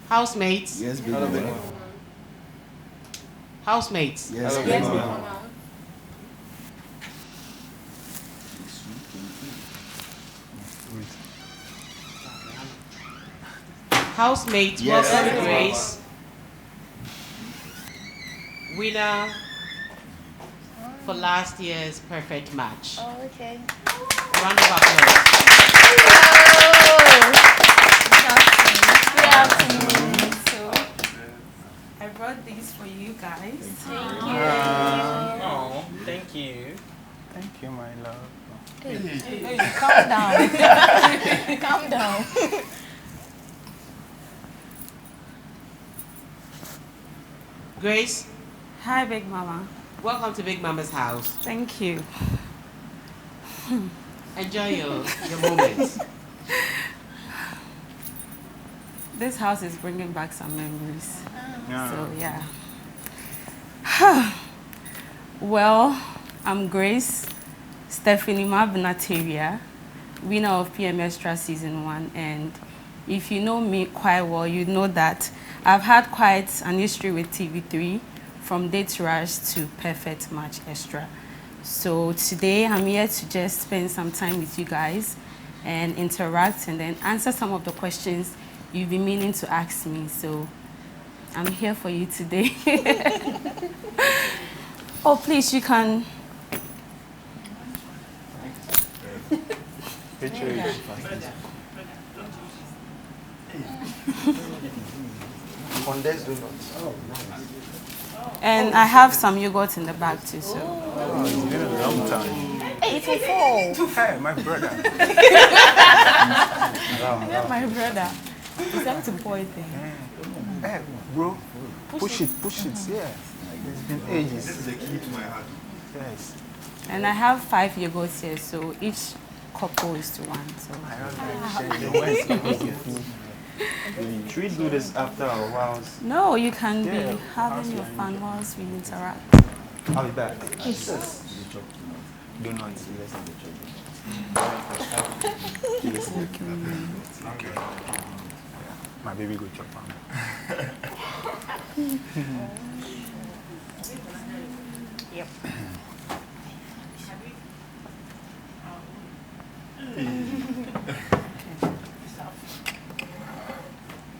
Housemates. Yes, big mama. Housemates. Yes, big Yes, mama. Mama. Housemates. Yes, Welcome, big Grace. Winner for last year's perfect match. Oh, okay. Round of applause. Good afternoon. So, I brought these for you guys. Thank you. Oh, thank you. Thank you, my love. Hey, calm down. Calm down. Grace, Hi, Big Mama. welcome to Big Mama's house. Thank you. Enjoy your moments. This house is bringing back some memories. So, yeah. Well, I'm Grace Stephanie Mabnateria, winner of PM Xtra Season 1. And if you know me quite well, you know that I've had quite an history with TV3, from Date Rush to Perfect Match Xtra. So today I'm here to just spend some time with you guys and interact and then answer some of the questions you've been meaning to ask me. So I'm here for you today. Oh, please, you can. Condensed donuts. And I have some yogurt in the bag too, so. Oh, it's been a long time. Hey, it will fall. Hey, my brother. Yeah, my brother. He's going to pour it there. Hey, bro. Push it, yeah. It's been ages. This is the key to my heart. Yes. And I have 5 yogurts here, so each couple is to one. So. I don't like sharing. Should we do this after a while? No, you can Yeah, be having how's your your fun whilst we interact. I'll be back. Donuts. Okay. My baby go chop am. Yep.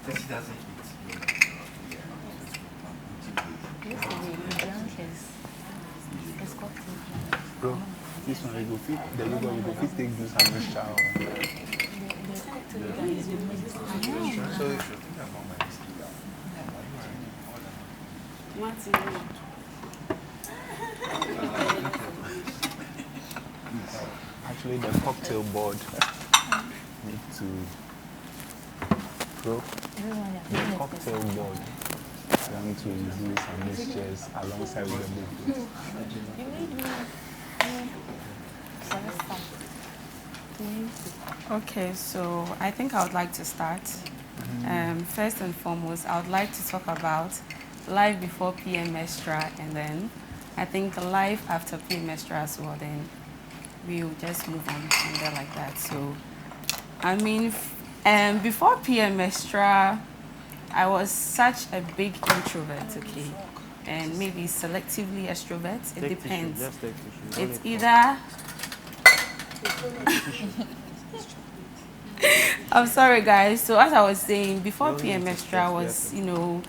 She doesn't eat. Bro, this one you go fit. The you go fit take juice and no shower. So you should think about my Actually, the cocktail board need to bro. The cocktail board want to use some mixtures alongside with the book. You made me. Okay, so I think I would like to start. First and foremost, I would like to talk about life before PM Xtra, and then I think life after PM Xtra as well. Then we'll just move on from there like that. So, I mean, before PM Xtra, I was such a big introvert, okay, and maybe selectively extrovert. It depends. It's either. I'm sorry, guys. So as I was saying, before PM Xtra, I was, you know,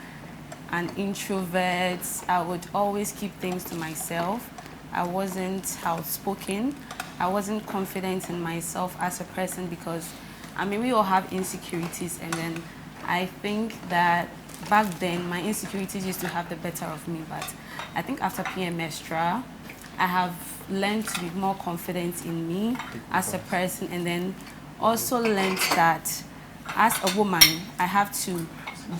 an introvert. I would always keep things to myself. I wasn't outspoken. I wasn't confident in myself as a person because, I mean, we all have insecurities, and then I think that back then my insecurities used to have the better of me. But I think after PM Xtra, I have learned to be more confident in me as a person, and then also learned that as a woman, I have to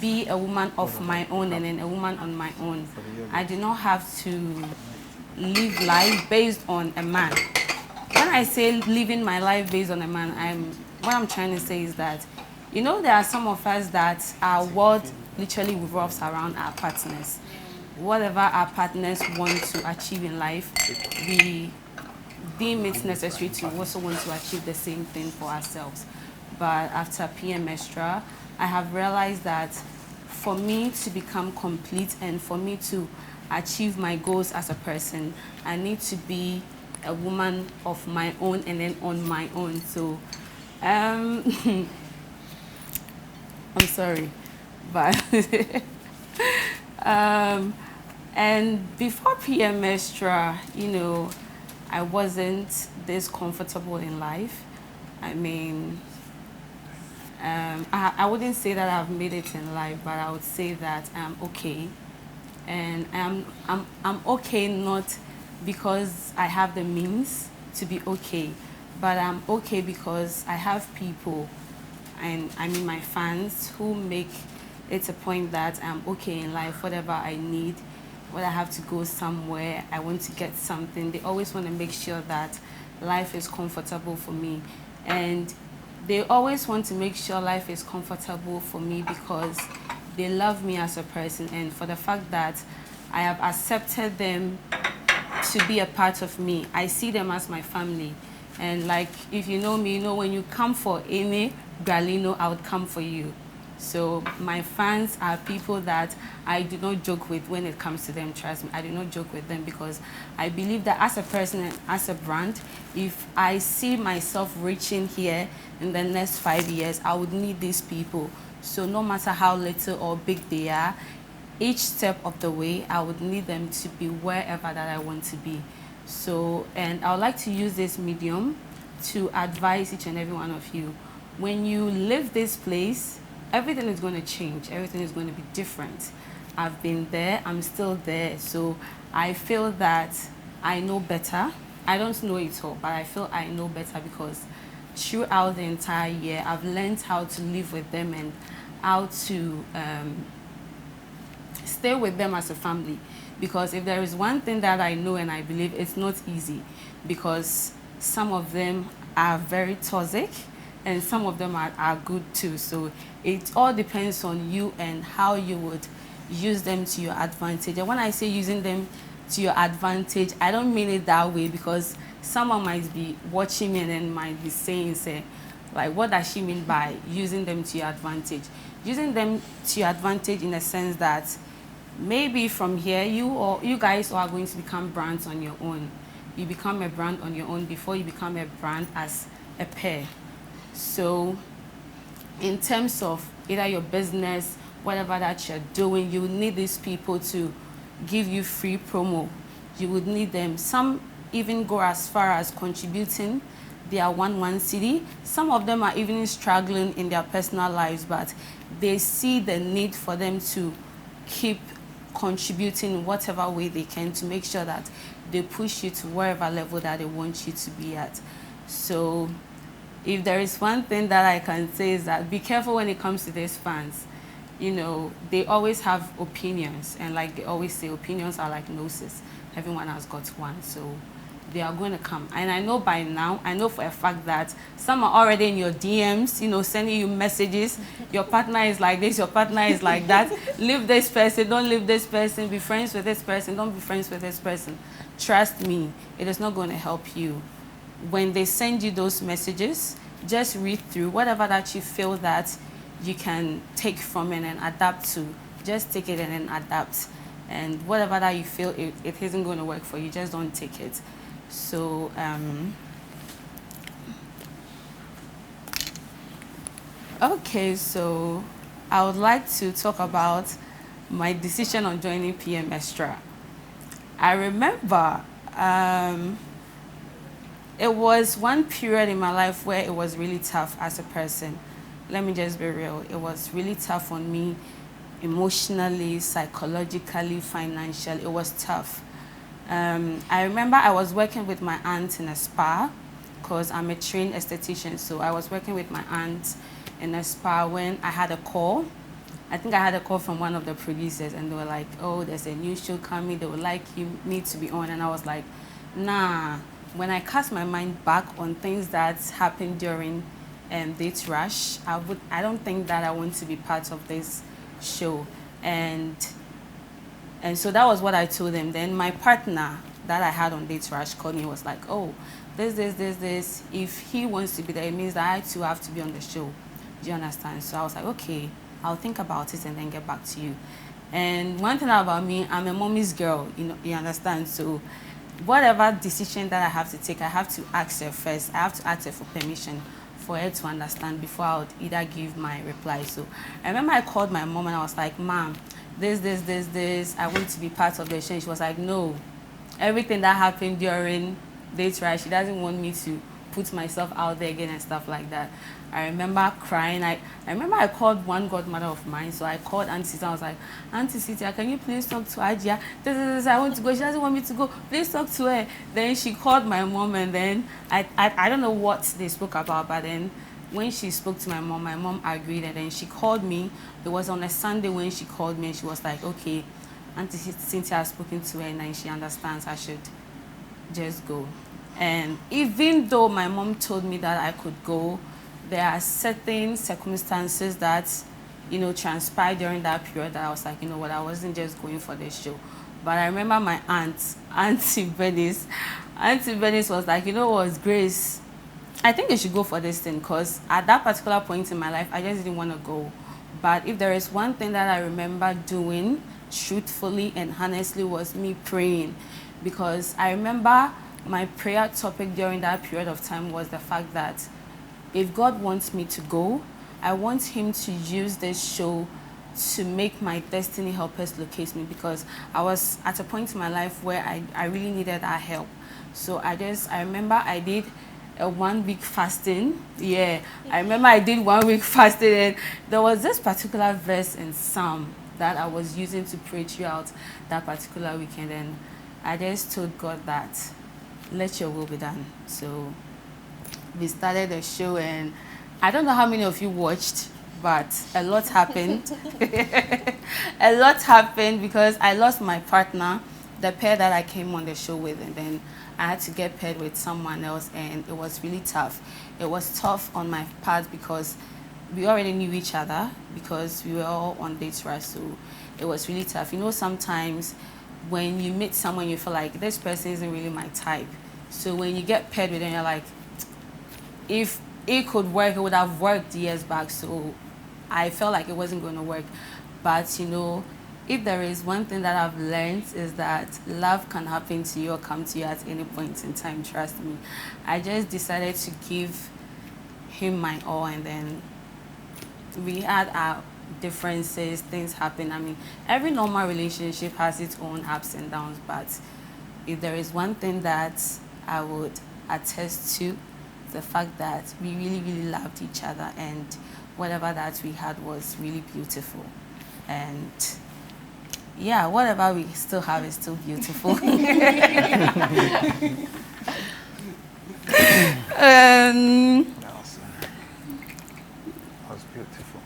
be a woman of my own and then a woman on my own. I do not have to live life based on a man. When I say living my life based on a man, what I'm trying to say is that, you know, there are some of us that our world literally revolves around our partners. Whatever our partners want to achieve in life, we deem it necessary to also want to achieve the same thing for ourselves. But after PM Xtra, I have realized that for me to become complete and for me to achieve my goals as a person, I need to be a woman of my own and then on my own. So, I'm sorry, but and before PM Xtra, I wasn't this comfortable in life. I mean, I wouldn't say that I've made it in life, but I would say that I'm okay. And I'm okay not because I have the means to be okay, but I'm okay because I have people, and I mean my fans, who make it a point that I'm okay in life. Whatever I need, when I have to go somewhere, I want to get something, they always want to make sure that life is comfortable for me. And they always want to make sure life is comfortable for me because they love me as a person, and for the fact that I have accepted them to be a part of me. I see them as my family. And like, if you know me, when you come for any Galino, I would come for you. So my fans are people that I do not joke with when it comes to them. Trust me, I do not joke with them because I believe that as a person and as a brand, if I see myself reaching here in the next 5 years, I would need these people. So no matter how little or big they are, each step of the way, I would need them to be wherever that I want to be. So, and I would like to use this medium to advise each and every one of you. When you leave this place, everything is going to change. Everything is going to be different. I've been there, I'm still there. So I feel that I know better. I don't know it all, but I feel I know better because throughout the entire year, I've learned how to live with them and how to stay with them as a family. Because if there is one thing that I know and I believe, it's not easy, because some of them are very toxic and some of them are good too. So it all depends on you and how you would use them to your advantage. And when I say using them to your advantage, I don't mean it that way, because someone might be watching me and then might be saying, say, like, what does she mean by using them to your advantage? Using them to your advantage in a sense that maybe from here, you guys are going to become brands on your own. You become a brand on your own before you become a brand as a pair. So in terms of either your business, whatever that you're doing, you need these people to give you free promo. You would need them. Some even go as far as contributing their 1 city. Some of them are even struggling in their personal lives, but they see the need for them to keep contributing in whatever way they can to make sure that they push you to wherever level that they want you to be at. So if there is one thing that I can say is that be careful when it comes to these fans. They always have opinions, and like they always say, opinions are like noses. Everyone has got one, so they are going to come. And I know by now, I know for a fact that some are already in your DMs, sending you messages. Your partner is like this, your partner is like that. Leave this person, don't leave this person. Be friends with this person, don't be friends with this person. Trust me, it is not going to help you. When they send you those messages, just read through whatever that you feel that you can take from it and adapt to. Just take it and then adapt. And whatever that you feel it isn't going to work for you, just don't take it. So okay, so I would like to talk about my decision on joining PM Xtra. I remember it was one period in my life where it was really tough as a person. Let me just be real. It was really tough on me emotionally, psychologically, financially. It was tough. I remember I was working with my aunt in a spa because I'm a trained esthetician. So I was working with my aunt in a spa when I had a call. I think I had a call from one of the producers, and they were like, oh, there's a new show coming. They would like me to be on. And I was like, nah. When I cast my mind back on things that happened during Date Rush, I don't think that I want to be part of this show. And so that was what I told them. Then my partner that I had on Date Rush called me and was like, oh, this. If he wants to be there, it means that I too have to be on the show. Do you understand? So I was like, okay. I'll think about it and then get back to you. And one thing about me, I'm a mommy's girl, you understand? So whatever decision that I have to take, I have to ask her first. I have to ask her for permission for her to understand before I would either give my reply. So I remember I called my mom and I was like, Mom, this, I want to be part of the show. And she was like, no, everything that happened during Xtra, she doesn't want me to put myself out there again and stuff like that. I remember crying. I remember I called one godmother of mine. So I called Auntie Sita. I was like, Auntie Sita, can you please talk to Ajia? I want to go. She doesn't want me to go. Please talk to her. Then she called my mom, and then I don't know what they spoke about, but then when she spoke to my mom agreed, and then she called me. It was on a Sunday when she called me, and she was like, okay, Auntie Cynthia has spoken to her, and then she understands I should just go. And even though my mom told me that I could go, there are certain circumstances that, transpired during that period that I was like, you know what, I wasn't just going for the show. But I remember my Auntie Bernice was like, you know what, Grace, I think you should go for this thing, because at that particular point in my life, I just didn't want to go. But if there is one thing that I remember doing truthfully and honestly, was me praying. Because I remember my prayer topic during that period of time was the fact that if God wants me to go, I want him to use this show to make my destiny helpers locate me, because I was at a point in my life where I really needed that help. So I remember I did a 1 week fasting. Yeah, I remember I did 1 week fasting, and there was this particular verse in Psalm that I was using to pray throughout that particular weekend, and I just told God that, let your will be done. So we started the show, and I don't know how many of you watched, but a lot happened. A lot happened because I lost my partner, the pair that I came on the show with, and then I had to get paired with someone else, and it was really tough. It was tough on my part because we already knew each other, because we were all on dates, right? So it was really tough. Sometimes when you meet someone, you feel like this person isn't really my type. So when you get paired with them, you're like, if it could work, it would have worked years back. So I felt like it wasn't going to work. But if there is one thing that I've learned, is that love can happen to you or come to you at any point in time. Trust me. I just decided to give him my all, and then we had our differences. Things happen. I mean, every normal relationship has its own ups and downs, but if there is one thing that I would attest to, the fact that we really, really loved each other, and whatever that we had was really beautiful. And yeah, whatever we still have is still beautiful. Awesome. That's beautiful.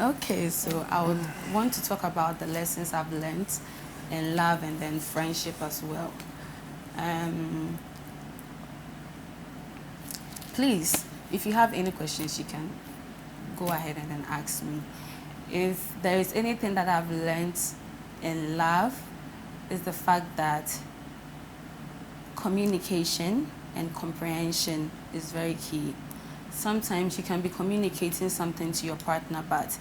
Okay, so I would want to talk about the lessons I've learned in love and then friendship as well. Please, if you have any questions, you can go ahead and then ask me. If there is anything that I've learned in love, is the fact that communication and comprehension is very key. Sometimes you can be communicating something to your partner, but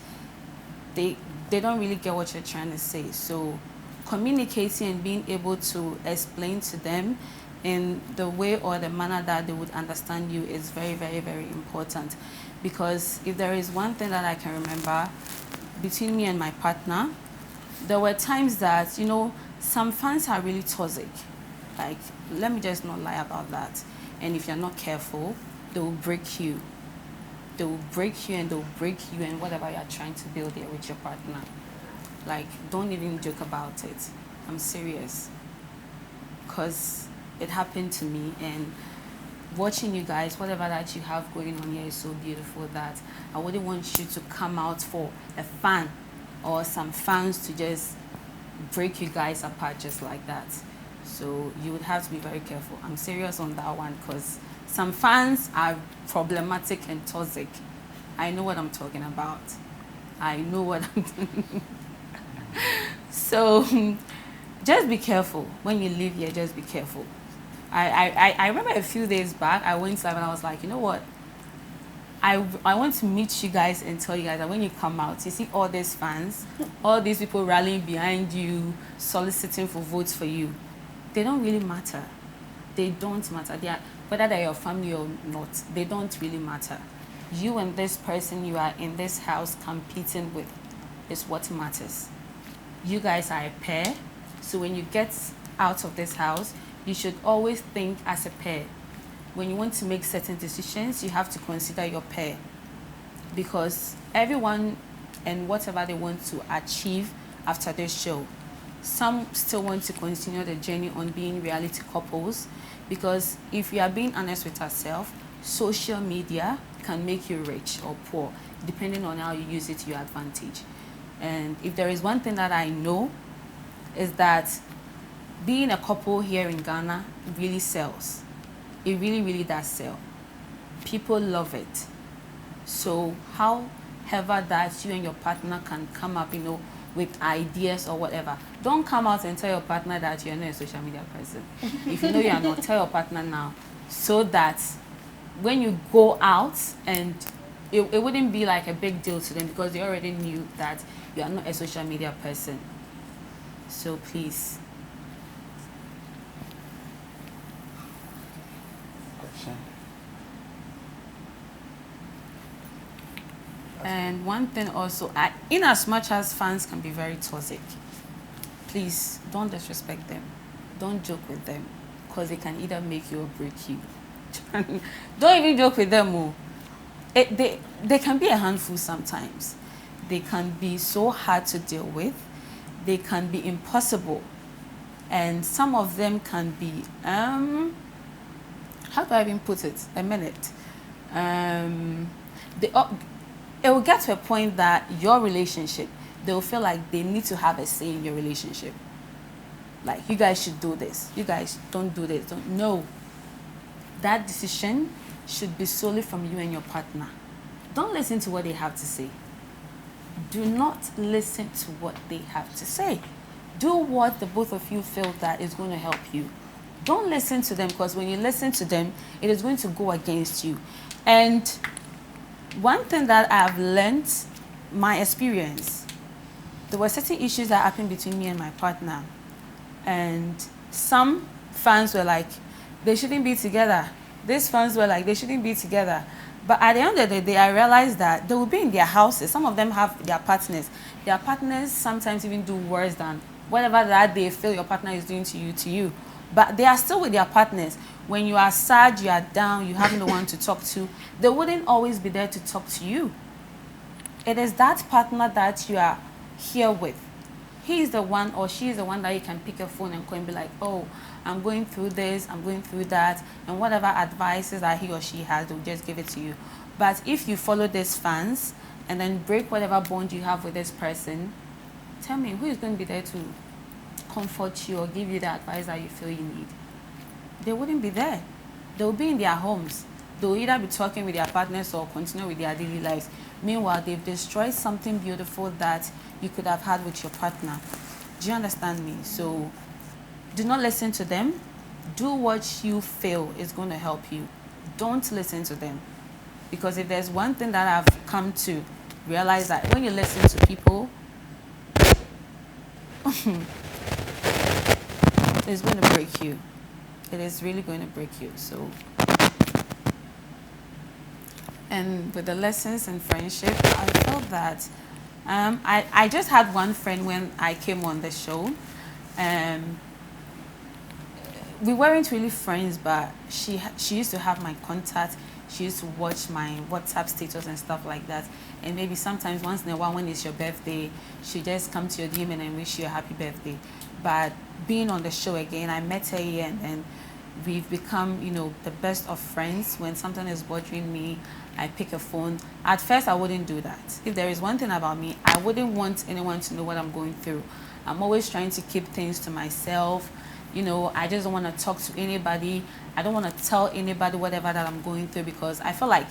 they don't really get what you're trying to say. So communicating and being able to explain to them in the way or the manner that they would understand you is very, very, very important. Because if there is one thing that I can remember between me and my partner, there were times that, some fans are really toxic. Like, let me just not lie about that. And if you're not careful, they will break you. They will break you, and they'll break you and whatever you're trying to build there with your partner. Like, don't even joke about it. I'm serious. Because it happened to me, and watching you guys, whatever that you have going on here is so beautiful that I wouldn't want you to come out for a fan or some fans to just break you guys apart just like that. So you would have to be very careful. I'm serious on that one, because some fans are problematic and toxic. I know what I'm talking about. I know what I'm doing. So just be careful. When you leave here, just be careful. I remember a few days back, I went live and I was like, you know what? I want to meet you guys and tell you guys that when you come out, you see all these fans, all these people rallying behind you, soliciting for votes for you. They don't really matter. They don't matter. They are, whether they're your family or not, they don't really matter. You and this person you are in this house competing with is what matters. You guys are a pair, so when you get out of this house, you should always think as a pair. When you want to make certain decisions, you have to consider your pair, because everyone and whatever they want to achieve after this show, some still want to continue the journey on being reality couples, because if we are being honest with ourselves, social media can make you rich or poor depending on how you use it to your advantage. And if there is one thing that I know, is that being a couple here in Ghana really sells. It really, really does sell. People love it. So however that you and your partner can come up, with ideas or whatever, don't come out and tell your partner that you're not a social media person. If you know you are not, tell your partner now, so that when you go out, and it wouldn't be like a big deal to them, because they already knew that you are not a social media person. So please. And one thing also, in as much as fans can be very toxic, please don't disrespect them. Don't joke with them, because it can either make you or break you. Don't even joke with them. Oh. They can be a handful sometimes. They can be so hard to deal with. They can be impossible. And some of them can be, how do I even put it? A minute. It will get to a point that your relationship, they will feel like they need to have a say in your relationship. Like, you guys should do this. You guys don't do this. No. That decision should be solely from you and your partner. Don't listen to what they have to say. Do not listen to what they have to say. Do what the both of you feel that is going to help you. Don't listen to them, because when you listen to them, it is going to go against you. And one thing that I've learned, my experience, there were certain issues that happened between me and my partner. And some fans were like, they shouldn't be together. These fans were like, they shouldn't be together. But at the end of the day, I realized that they will be in their houses. Some of them have their partners. Their partners sometimes even do worse than whatever that they feel your partner is doing to you. But they are still with their partners. When you are sad, you are down, you have no one to talk to, they wouldn't always be there to talk to you. It is that partner that you are here with. He is the one, or she is the one that you can pick a phone and call and be like, oh, I'm going through this, I'm going through that, and whatever advices that he or she has, they'll just give it to you. But if you follow these fans and then break whatever bond you have with this person, tell me, who is going to be there to comfort you or give you the advice that you feel you need? They wouldn't be there. They'll be in their homes. They'll either be talking with their partners or continue with their daily lives. Meanwhile, they've destroyed something beautiful that you could have had with your partner. Do you understand me? So do not listen to them. Do what you feel is going to help you. Don't listen to them. Because if there's one thing that I've come to realize, that when you listen to people, it's going to break you. It is really going to break you. So, and with the lessons in friendship, I felt that I just had one friend when I came on the show. We weren't really friends, but she used to have my contact. She used to watch my WhatsApp status and stuff like that. And maybe sometimes once in a while when it's your birthday, she just come to your DM and wish you a happy birthday. But being on the show again, I met her here, and we've become, the best of friends. When something is bothering me, I pick a phone. At first, I wouldn't do that. If there is one thing about me, I wouldn't want anyone to know what I'm going through. I'm always trying to keep things to myself. I just don't want to talk to anybody. I don't want to tell anybody whatever that I'm going through, because I feel like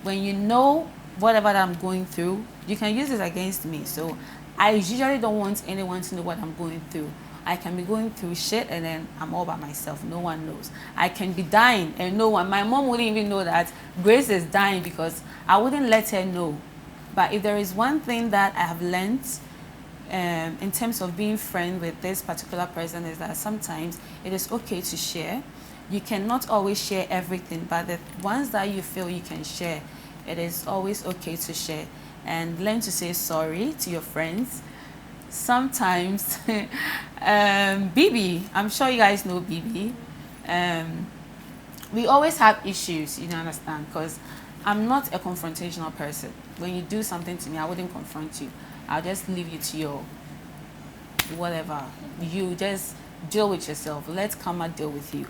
when you know whatever that I'm going through, you can use it against me. So I usually don't want anyone to know what I'm going through. I can be going through shit and then I'm all by myself. No one knows. I can be dying and no one. My mom wouldn't even know that Grace is dying because I wouldn't let her know. But if there is one thing that I have learned in terms of being friends with this particular person is that sometimes it is okay to share. You cannot always share everything, but the ones that you feel you can share, it is always okay to share. And learn to say sorry to your friends. Sometimes, BB, I'm sure you guys know BB. We always have issues, you understand, because I'm not a confrontational person. When you do something to me, I wouldn't confront you. I'll just leave you to your whatever. You just deal with yourself. Let karma deal with you.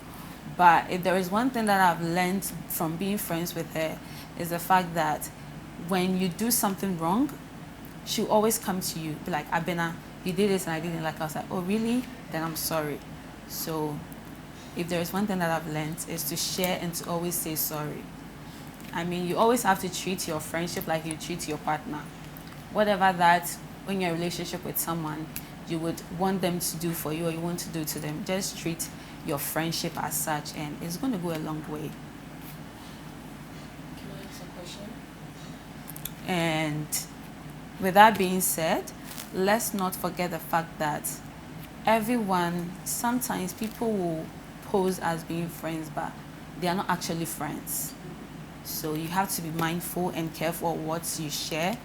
But if there is one thing that I've learned from being friends with her is the fact that when you do something wrong, she'll always come to you, be like, Abena, you did this and I didn't like. I was like, oh really? Then I'm sorry. So if there is one thing that I've learned is to share and to always say sorry. I mean, you always have to treat your friendship like you treat your partner. Whatever that, when you're in a relationship with someone, you would want them to do for you or you want to do to them, just treat your friendship as such and it's going to go a long way. Can I ask a question? And with that being said, let's not forget the fact that everyone, sometimes people will pose as being friends, but they are not actually friends. So you have to be mindful and careful of what you share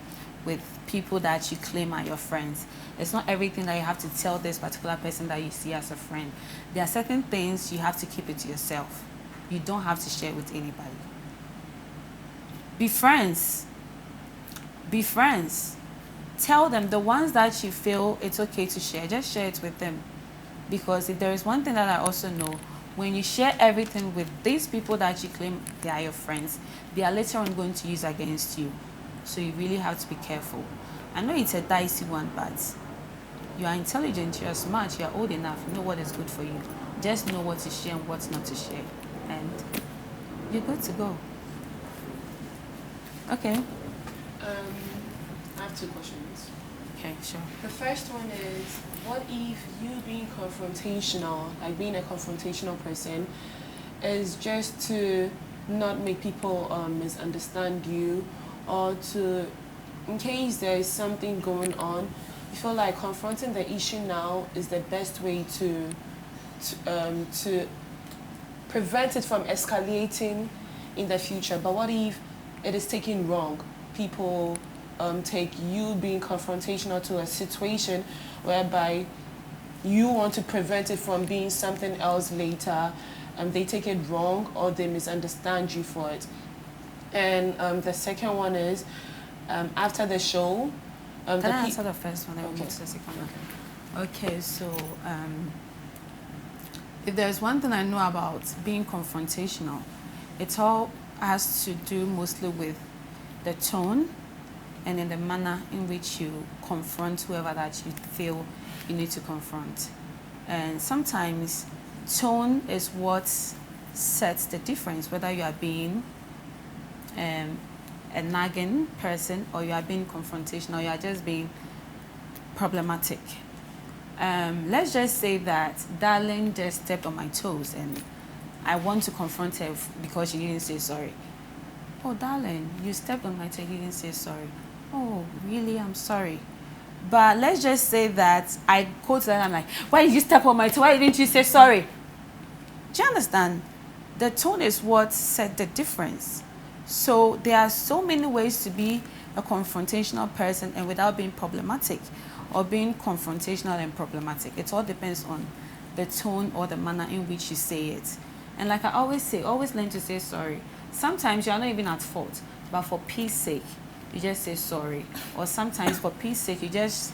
with people that you claim are your friends. It's not everything that you have to tell this particular person that you see as a friend. There are certain things you have to keep it to yourself. You don't have to share it with anybody. Be friends. Be friends. Tell them the ones that you feel it's okay to share, just share it with them. Because if there is one thing that I also know, when you share everything with these people that you claim they are your friends, they are later on going to use against you. So you really have to be careful. I know it's a dicey one, but you are intelligent, you are smart, you are old enough, you know what is good for you. Just know what to share and what not to share. And you're good to go. Okay. I have two questions. Okay, sure. The first one is, what if you being confrontational, like being a confrontational person, is just to not make people misunderstand you, or to, in case there is something going on, you feel like confronting the issue now is the best way to prevent it from escalating in the future. But what if it is taken wrong? People take you being confrontational to a situation whereby you want to prevent it from being something else later, they take it wrong or they misunderstand you for it. And the second one is, after the show, Can I answer the first one? Then we'll Okay. move to the second one. Okay, so if there's one thing I know about being confrontational, it all has to do mostly with the tone and in the manner in which you confront whoever that you feel you need to confront. And sometimes tone is what sets the difference, whether you are being a nagging person or you are being confrontational, or you are just being problematic. Let's just say that darling just stepped on my toes and I want to confront her because she didn't say sorry. Oh, darling, you stepped on my toe, you didn't say sorry. Oh, really? I'm sorry. But let's just say that I go to her and I'm like, why did you step on my toe? Why didn't you say sorry? Do you understand? The tone is what set the difference. So there are so many ways to be a confrontational person and without being problematic, or being confrontational and problematic. It all depends on the tone or the manner in which you say it. And like I always say, always learn to say sorry. Sometimes you are not even at fault, but for peace sake, you just say sorry. Or sometimes for peace sake, you just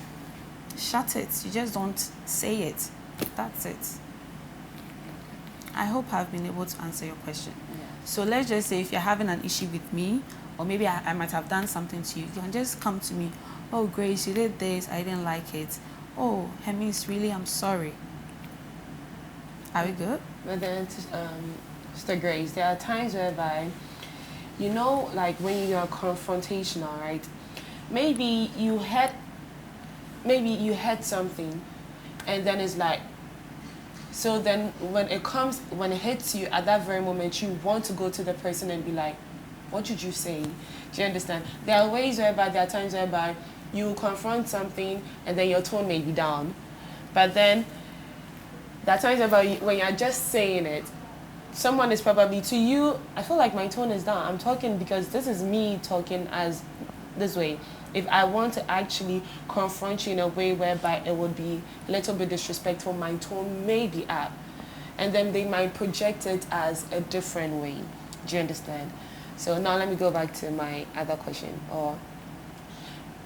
shut it. You just don't say it. That's it. I hope I've been able to answer your question. Yeah. So let's just say if you're having an issue with me, or maybe I might have done something to you, you can just come to me. Oh, Grace, you did this. I didn't like it. Oh, Hermes, really, I'm sorry. Are we good? But then, Mr. Grace, there are times whereby, you know, like when you're confrontational, right? Maybe you had something, and then it's like, so then when it hits you at that very moment, you want to go to the person and be like, what did you say? Do you understand? There are times whereby you confront something and then your tone may be down. But then there are times whereby when you're just saying it, someone is probably, to you, I feel like my tone is down. I'm talking because this is me talking as this way. If I want to actually confront you in a way whereby it would be a little bit disrespectful, my tone may be up. And then they might project it as a different way. Do you understand? So now let me go back to my other question. Or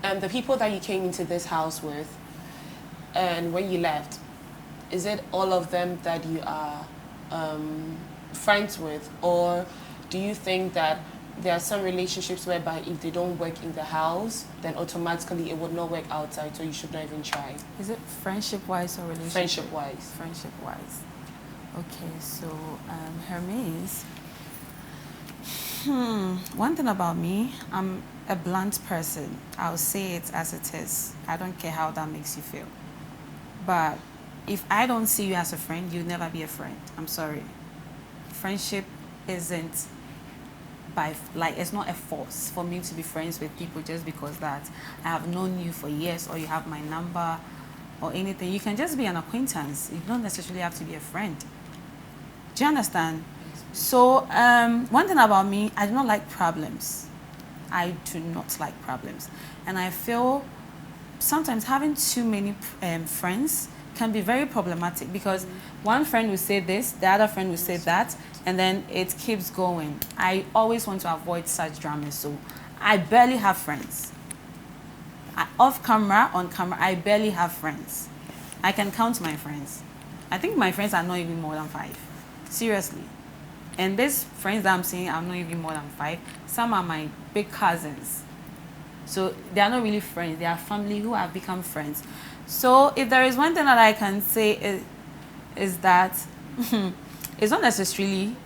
the people that you came into this house with, and when you left, is it all of them that you are friends with, or do you think that there are some relationships whereby if they don't work in the house, then automatically it would not work outside, so you should not even try? Is it friendship-wise or relationship? Friendship-wise. Friendship-wise. Okay, so Hermes. One thing about me, I'm a blunt person. I'll say it as it is. I don't care how that makes you feel. But if I don't see you as a friend, you'll never be a friend. I'm sorry. Friendship isn't it's not a force for me to be friends with people just because that I have known you for years or you have my number or anything. You can just be an acquaintance. You don't necessarily have to be a friend. Do you understand? So one thing about me, I do not like problems. I do not like problems. And I feel sometimes having too many friends can be very problematic because one friend will say this, the other friend will say that, and then it keeps going. I always want to avoid such dramas, so I barely have friends. Off camera, on camera, I barely have friends. I can count my friends. I think my friends are not even more than 5. Seriously. And these friends that I'm saying are not even more than 5. Some are my big cousins. So they are not really friends. They are family who have become friends. So if there is one thing that I can say is that it's not necessarily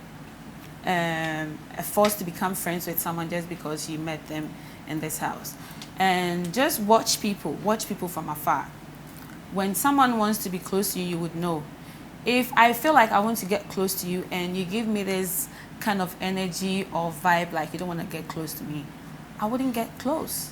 a force to become friends with someone just because you met them in this house. And just watch people from afar. When someone wants to be close to you, you would know. If I feel like I want to get close to you and you give me this kind of energy or vibe like you don't want to get close to me, I wouldn't get close.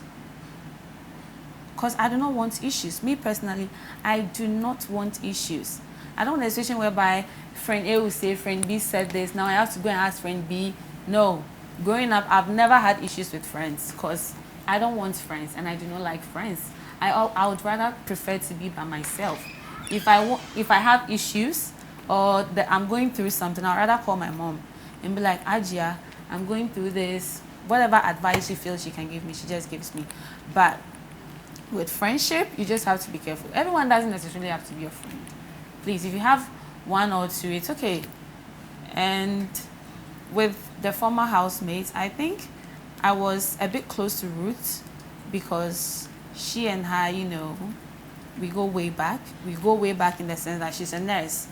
Because I do not want issues. Me personally, I do not want issues. I don't want a situation whereby friend A will say friend B said this, now I have to go and ask friend B. No. Growing up, I've never had issues with friends because I don't want friends and I do not like friends. I would rather prefer to be by myself. If I have issues or that I'm going through something, I'd rather call my mom and be like, Ajia, I'm going through this. Whatever advice she feels she can give me, she just gives me. But with friendship, you just have to be careful. Everyone doesn't necessarily have to be your friend. Please, if you have 1 or 2, it's okay. And with the former housemates, I think I was a bit close to Ruth because she and her, we go way back. We go way back in the sense that she's a nurse.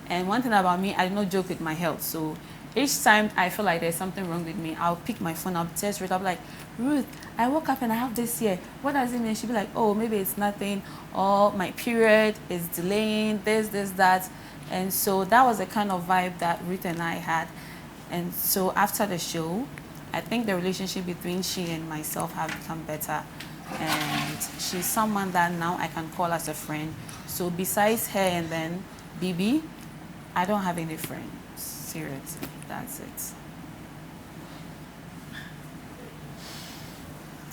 And one thing about me, I do not joke with my health. So each time I feel like there's something wrong with me, I'll pick my phone, I'll test Ruth. I'll be like, Ruth, I woke up and I have this here. What does it mean? She'll be like, oh, maybe it's nothing. Or my period is delaying, this, that. And so that was the kind of vibe that Ruth and I had. And so after the show, I think the relationship between she and myself have become better. And she's someone that now I can call as a friend. So besides her and then BB, I don't have any friends. Seriously, that's it.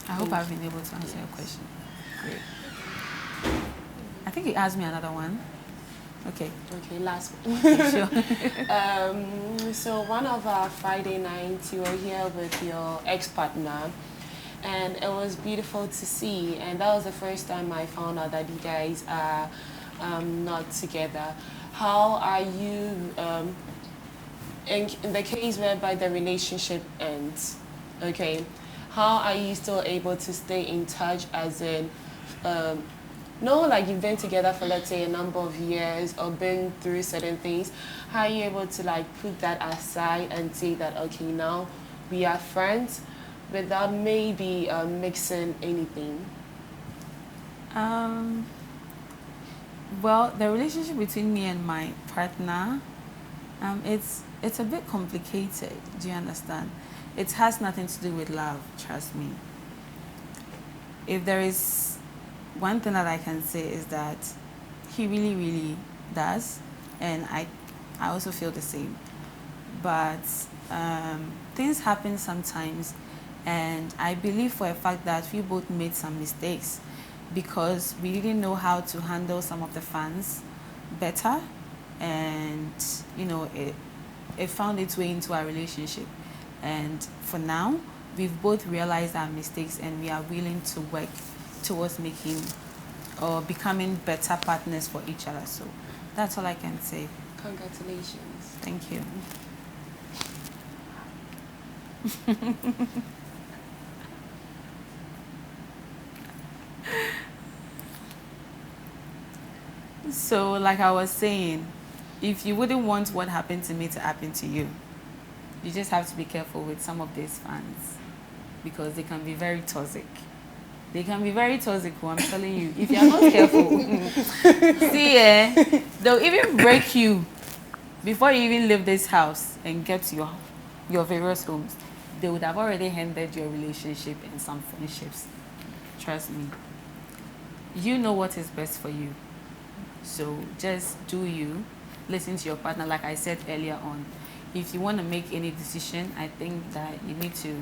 I hope I've been able to answer your question. Great. I think you asked me another one. Okay. Okay, last one. Sure. So one of our Friday nights, you were here with your ex-partner, and it was beautiful to see. And that was the first time I found out that you guys are not together. How are you, in the case whereby the relationship ends, okay, how are you still able to stay in touch as in, like you've been together for, let's say, a number of years or been through certain things, how are you able to like put that aside and say that, okay, now we are friends without maybe mixing anything? Well, the relationship between me and my partner, it's a bit complicated. Do you understand? It has nothing to do with love. Trust me. If there is one thing that I can say is that he really, really does, and I also feel the same. But things happen sometimes, and I believe for a fact that we both made some mistakes because we didn't know how to handle some of the fans better, and it found its way into our relationship. And for now, we've both realized our mistakes, and we are willing to work towards making or becoming better partners for each other. So that's all I can say. Congratulations. Thank you. So, like I was saying, if you wouldn't want what happened to me to happen to you, you just have to be careful with some of these fans because they can be very toxic. They can be very toxic, I'm telling you. If you're not careful, see, they'll even break you before you even leave this house and get to your various homes. They would have already ended your relationship and some friendships. Trust me. You know what is best for you. So just do you. Listen to your partner, like I said earlier on. If you want to make any decision, I think that you need to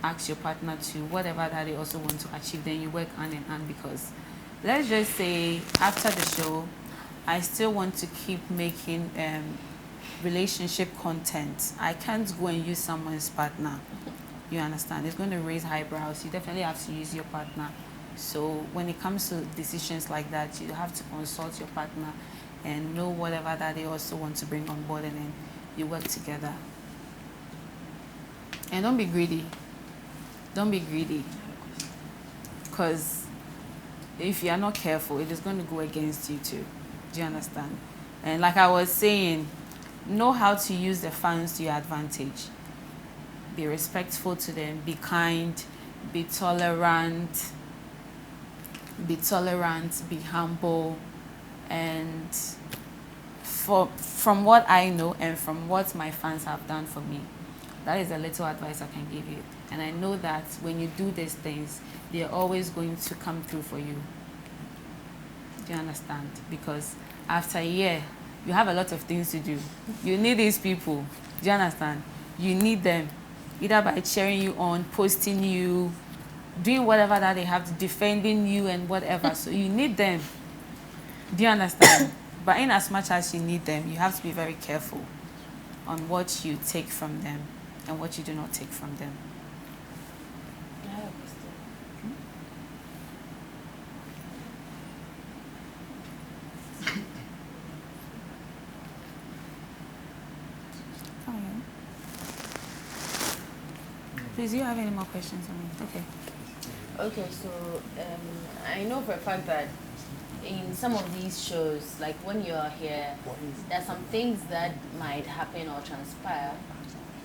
ask your partner to whatever that they also want to achieve. Then you work hand in hand because let's just say after the show, I still want to keep making relationship content. I can't go and use someone's partner. You understand? It's going to raise eyebrows. You definitely have to use your partner. So when it comes to decisions like that, you have to consult your partner and know whatever that they also want to bring on board, and then you work together. And don't be greedy. Don't be greedy. Because if you are not careful, it is going to go against you too. Do you understand? And like I was saying, know how to use the fans to your advantage. Be respectful to them. Be kind. Be tolerant. Be tolerant. Be humble. And from what I know and from what my fans have done for me, that is a little advice I can give you. And I know that when you do these things, they're always going to come through for you. Do you understand? Because after a year, you have a lot of things to do. You need these people. Do you understand? You need them. Either by cheering you on, posting you, doing whatever that they have to, defending you and whatever. So you need them. Do you understand? But in as much as you need them, you have to be very careful on what you take from them and what you do not take from them. I have a question. Oh, yeah. Please, do you have any more questions on me? Okay. Okay, so I know for a fact that in some of these shows, like when you're here, there are some things that might happen or transpire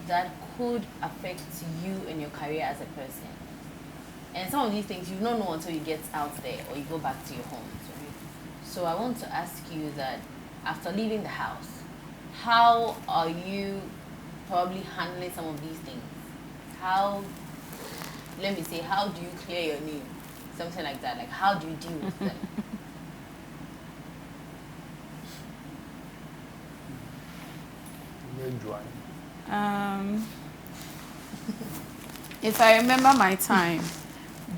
that could affect you and your career as a person. And some of these things you don't know until you get out there or you go back to your home. So I want to ask you that after leaving the house, how are you probably handling some of these things? How do you clear your name? Something like that. Like, how do you deal with them? Very dry. If I remember my time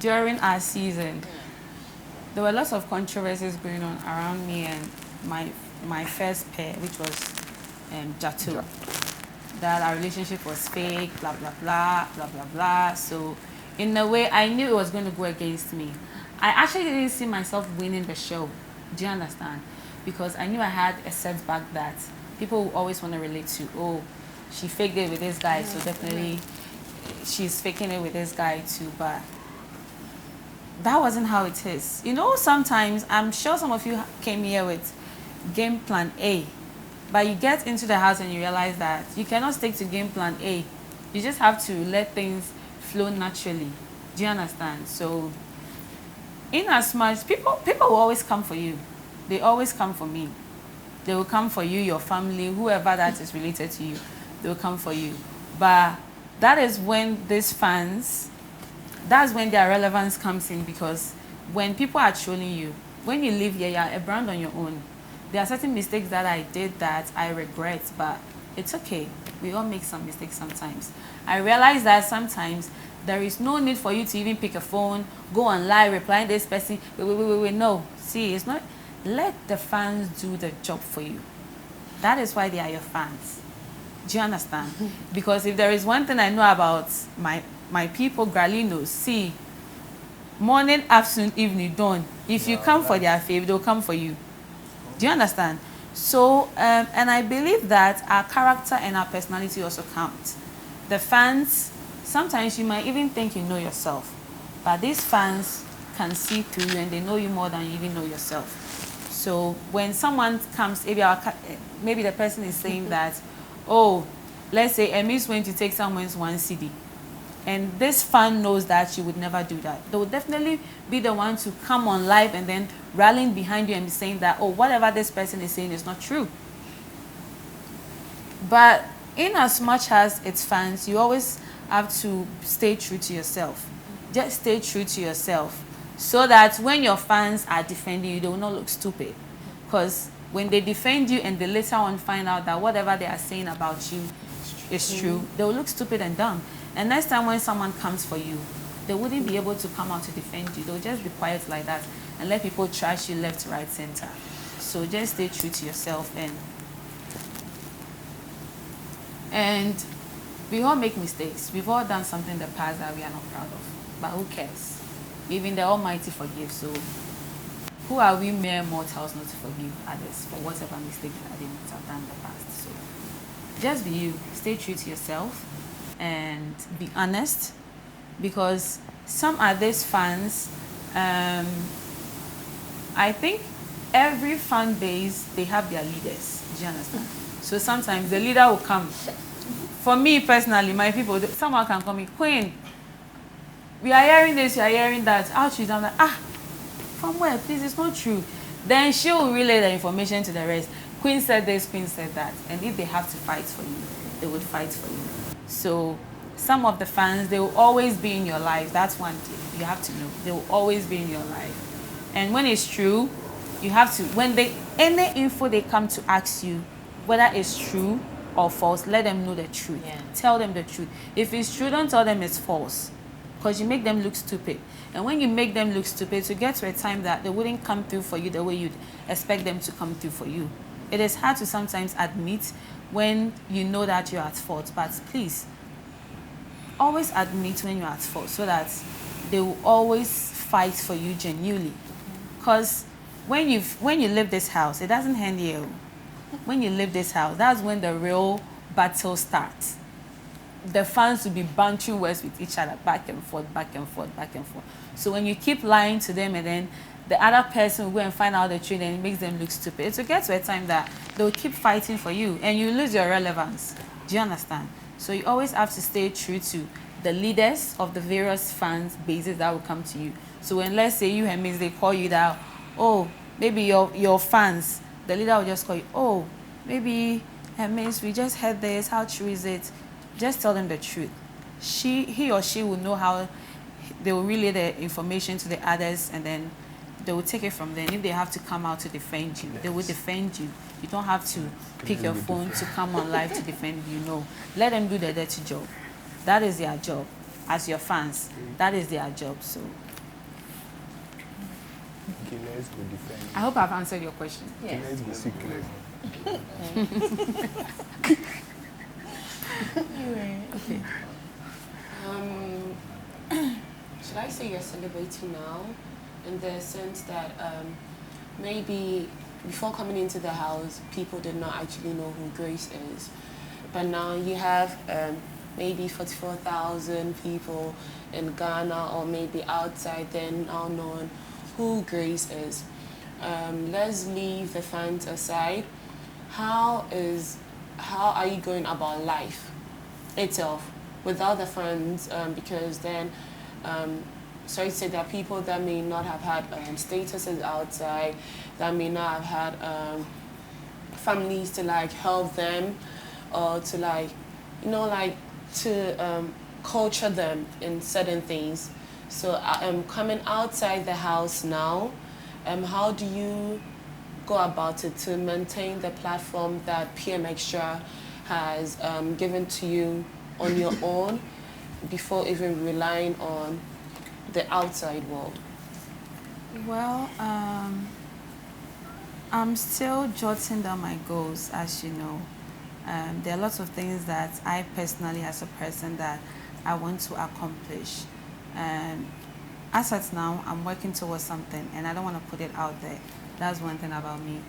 during our season, there were lots of controversies going on around me and my first pair, which was Jatu. That our relationship was fake, blah, blah, blah, blah, blah, blah. So in a way, I knew it was going to go against me. I actually didn't see myself winning the show. Do you understand? Because I knew I had a setback that people will always want to relate to. Oh, she faked it with this guy, so definitely she's faking it with this guy too. But that wasn't how it is. You know, sometimes, I'm sure some of you came here with game plan A, but you get into the house and you realize that you cannot stick to game plan A. You just have to let things flow naturally. Do you understand? So, in as much, people will always come for you. they always come for me. They will come for you, your family, whoever that is related to you. They will come for you. But that is when these fans, that's when their relevance comes in, because when people are trolling you, when you live here, you're a brand on your own. There are certain mistakes that I did that I regret, but it's okay. We all make some mistakes sometimes. I realize that sometimes there is no need for you to even pick a phone, go on live, reply to this person. Wait. No, see, it's not. Let the fans do the job for you. That is why they are your fans. Do you understand? Because if there is one thing I know about my people, Gralinos, see, morning, afternoon, evening, dawn. If you come for their fave, they'll come for you. Do you understand? So, and I believe that our character and our personality also count. The fans, sometimes you might even think you know yourself, but these fans can see through you and they know you more than you even know yourself. So when someone comes, maybe the person is saying that, oh, let's say Emmy's going to take someone's 1 CD, and this fan knows that you would never do that. They will definitely be the one to come on live and then rallying behind you and be saying that, oh, whatever this person is saying is not true. But in as much as it's fans, you always have to stay true to yourself. Just stay true to yourself, so that when your fans are defending you, they will not look stupid. Because when they defend you and they later on find out that whatever they are saying about you is true, they will look stupid and dumb. And next time when someone comes for you, they wouldn't be able to come out to defend you. They'll just be quiet like that and let people trash you left, right, center. So just stay true to yourself. And we all make mistakes. We've all done something in the past that we are not proud of. But who cares? Even the Almighty forgives. So who are we mere mortals not to forgive others for whatever mistake that they might have done in the past? So just be you. Stay true to yourself and be honest. Because some of these fans, I think every fan base, they have their leaders. Do you understand? So sometimes the leader will come. For me personally, my people, someone can call me, Queen, we are hearing this, we are hearing that. Outreach, I'm like, from where? Please, it's not true. Then she will relay the information to the rest. Queen said this, Queen said that. And if they have to fight for you, they would fight for you. So some of the fans, they will always be in your life. That's one thing you have to know. They will always be in your life. And when it's true, you have to, when any info they come to ask you, whether it's true or false, let them know the truth. Yeah. Tell them the truth. If it's true, don't tell them it's false, because you make them look stupid. And when you make them look stupid, to get to a time that they wouldn't come through for you the way you'd expect them to come through for you. It is hard to sometimes admit when you know that you're at fault, but please, always admit when you're at fault so that they will always fight for you genuinely. Because when you leave this house, it doesn't end here. When you leave this house, that's when the real battle starts. The fans will be bantering words with each other, back and forth, back and forth, back and forth. So when you keep lying to them and then the other person will go and find out the truth and it makes them look stupid, it will get to a time that they will keep fighting for you and you lose your relevance. Do you understand? So you always have to stay true to the leaders of the various fans bases that will come to you. So when, let's say, you and Miss, they call you that, oh, maybe your fans, the leader will just call you, oh, maybe, Miss, we just heard this, how true is it? Just tell them the truth. He or she will know how they will relay the information to the others, and then they will take it from there. And if they have to come out to defend you, they will defend you. You don't have to pick your phone to come on live to defend you. No, let them do the dirty job. That is their job. As your fans, that is their job. So Okay, let's go defend. I hope I've answered your question. Okay, let's go secret. Okay. Should I say you're celebrating now, in the sense that maybe before coming into the house, people did not actually know who Grace is, but now you have maybe 44,000 people in Ghana or maybe outside then now knowing who Grace is. Let's leave the fans aside. How are you going about life itself without the fans? Because then sorry to say, there are people that may not have had statuses outside, that may not have had families to like help them, or to like, you know, like to culture them in certain things. So coming outside the house now, how do you go about it to maintain the platform that PM Extra has given to you on your own before even relying on the outside world? Well, I'm still jotting down my goals, as you know. There are lots of things that I personally, as a person, that I want to accomplish. As at now, I'm working towards something, and I don't want to put it out there. That's one thing about me.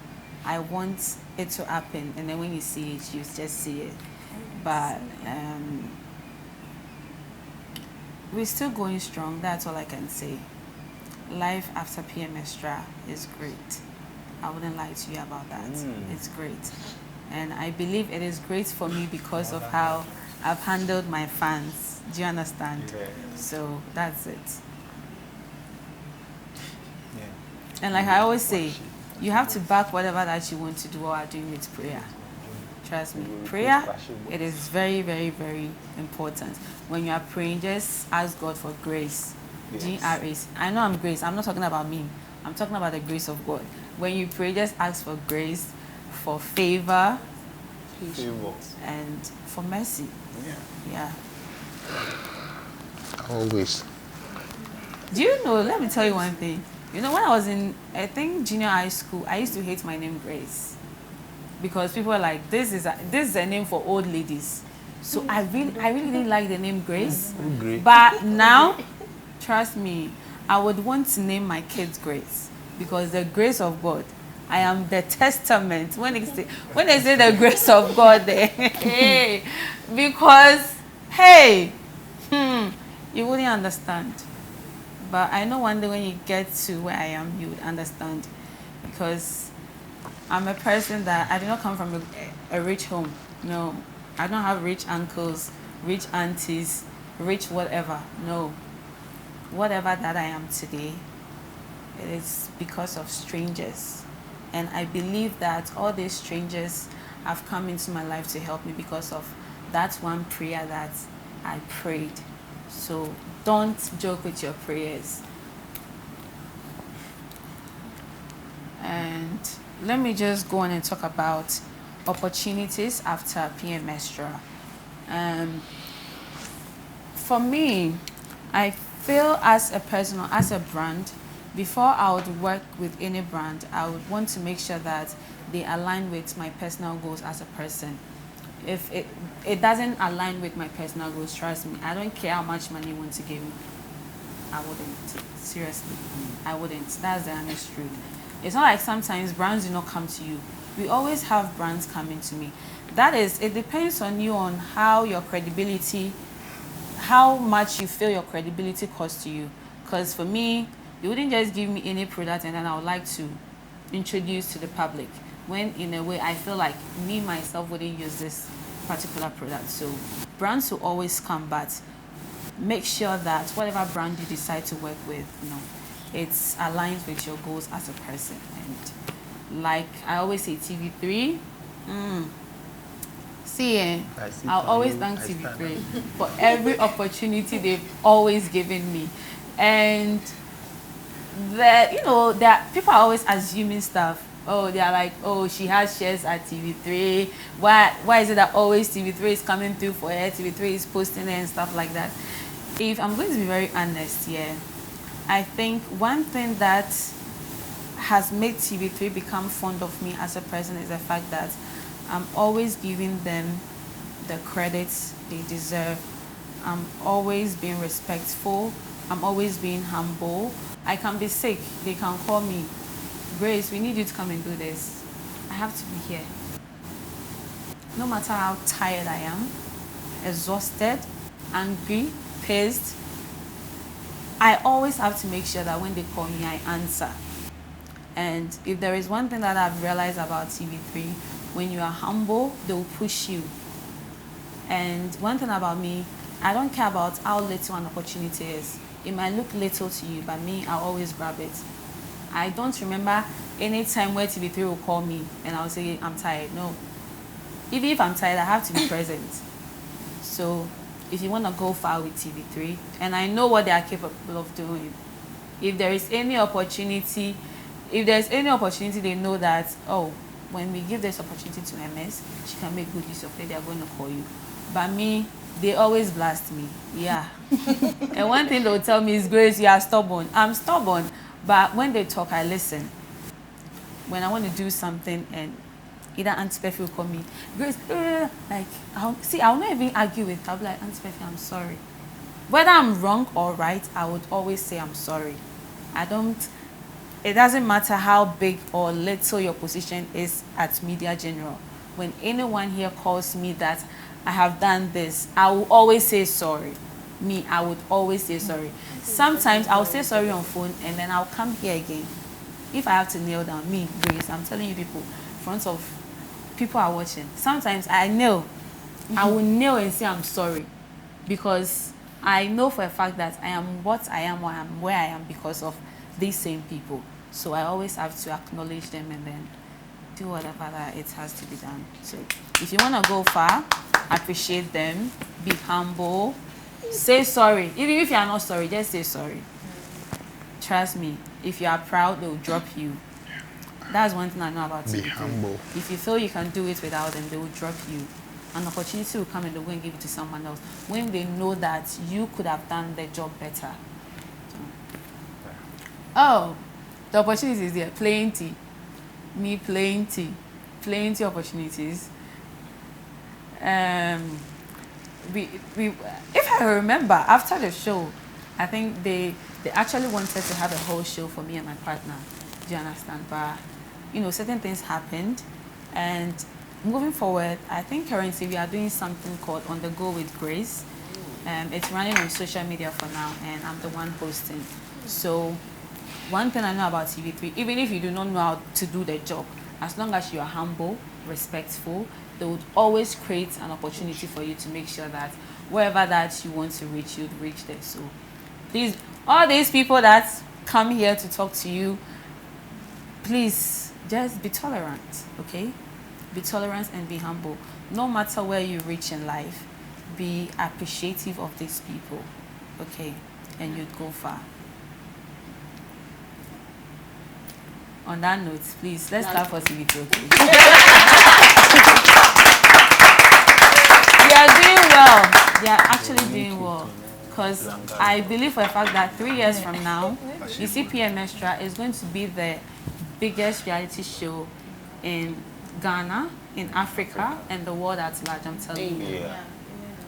I want it to happen, and then when you see it, you just see it. But we're still going strong. That's all I can say. Life after PM Extra is great. I wouldn't lie to you about that. It's great. And I believe it is great for me because of how I've handled my fans. Do you understand? Yeah. So that's it. Yeah. And like I always say, you have to back whatever that you want to do or are doing with prayer. Trust me. Prayer, it is very, very, very important. When you are praying, just ask God for grace. G-R-A-C. I know I'm grace. I'm not talking about me. I'm talking about the grace of God. When you pray, just ask for grace, for favor, Favor. and for mercy. Yeah. Always. Do you know, let me tell you one thing. You know, when I was in, I think, junior high school, I used to hate my name Grace. Because people were like, this is a name for old ladies. So I really didn't like the name Grace. Great. But now, trust me, I would want to name my kids Grace. Because the grace of God, I am the testament. When they say the grace of God, hey, because, hey, you wouldn't understand. But I know one day when you get to where I am, you would understand. Because I'm a person that, I did not come from a rich home. No, I don't have rich uncles, rich aunties, rich whatever. No. Whatever that I am today, it is because of strangers. And I believe that all these strangers have come into my life to help me because of that one prayer that I prayed. So don't joke with your prayers. And let me just go on and talk about opportunities after PM Extra. For me, I feel as a person or as a brand, before I would work with any brand, I would want to make sure that they align with my personal goals as a person. If it doesn't align with my personal goals, trust me, I don't care how much money you want to give me. I wouldn't. Seriously, I wouldn't. That's the honest truth. It's not like sometimes brands do not come to you. We always have brands coming to me. That is, it depends on you on how your credibility, how much you feel your credibility costs to you. Because for me, you wouldn't just give me any product and then I would like to introduce to the public. When in a way I feel like me myself wouldn't use this particular product. So brands will always come, but make sure that whatever brand you decide to work with, you know, it's aligned with your goals as a person. And like I always say, TV3, I'll always thank TV3 for every opportunity they've always given me. And that, you know, that people are always assuming stuff. Oh, they are like, oh, she has shares at TV3. Why is it that always TV3 is coming through for her? TV3 is posting it and stuff like that. If I'm going to be very honest here, I think one thing that has made TV3 become fond of me as a person is the fact that I'm always giving them the credits they deserve. I'm always being respectful. I'm always being humble. I can be sick. They can call me, Grace, we need you to come and do this. I have to be here. No matter how tired I am, exhausted, angry, pissed, I always have to make sure that when they call me, I answer. And if there is one thing that I've realized about TV3, when you are humble, they will push you. And one thing about me, I don't care about how little an opportunity is. It might look little to you, but me, I'll always grab it. I don't remember any time where TV3 will call me and I'll say, I'm tired. No. Even if I'm tired, I have to be present. So if you want to go far with TV3, and I know what they are capable of doing, if there is any opportunity, they know that, oh, when we give this opportunity to MS, she can make good use of it, they are going to call you. But me, they always blast me. Yeah. And one thing they'll tell me is, Grace, you are stubborn. I'm stubborn. But when they talk, I listen. When I want to do something and either Auntie Pefi will call me, Grace, I'll not even argue with her. I'll be like, Auntie Pefi, I'm sorry. Whether I'm wrong or right, I would always say I'm sorry. It doesn't matter how big or little your position is at Media General. When anyone here calls me that I have done this, I will always say sorry. I would always say sorry. Sometimes I'll say sorry on phone and then I'll come here again. If I have to kneel down, Grace, I'm telling you people, in front of people are watching. Sometimes I kneel. I will kneel and say I'm sorry. Because I know for a fact that I am what I am or I am where I am because of these same people. So I always have to acknowledge them and then do whatever that it has to be done. So if you want to go far, appreciate them, be humble, say sorry. Even if you are not sorry, just say sorry. Trust me, if you are proud, they will drop you. That's one thing I know about you. Be humble. If you feel you can do it without them, they will drop you. An opportunity will come and they'll go and give it to someone else when they know that you could have done the job better. So. Oh, the opportunity is there. Plenty. Plenty opportunities. If I remember, after the show, I think they actually wanted to have a whole show for me and my partner. Do you understand? But certain things happened, and moving forward, I think currently we are doing something called On the Go with Grace. It's running on social media for now, and I'm the one hosting. So one thing I know about TV3, even if you do not know how to do the job, as long as you are humble, respectful, they would always create an opportunity for you to make sure that wherever that you want to reach, you'd reach there. So please, all these people that come here to talk to you, please just be tolerant, okay? Be tolerant and be humble. No matter where you reach in life, be appreciative of these people, okay? And you'd go far. On that note, please, let's clap for TV3, okay? They are doing well. They are actually doing well. Because I believe for a fact that 3 years from now, you see PM Xtra is going to be the biggest reality show in Ghana, in Africa, and the world at large, I'm telling you. Yeah.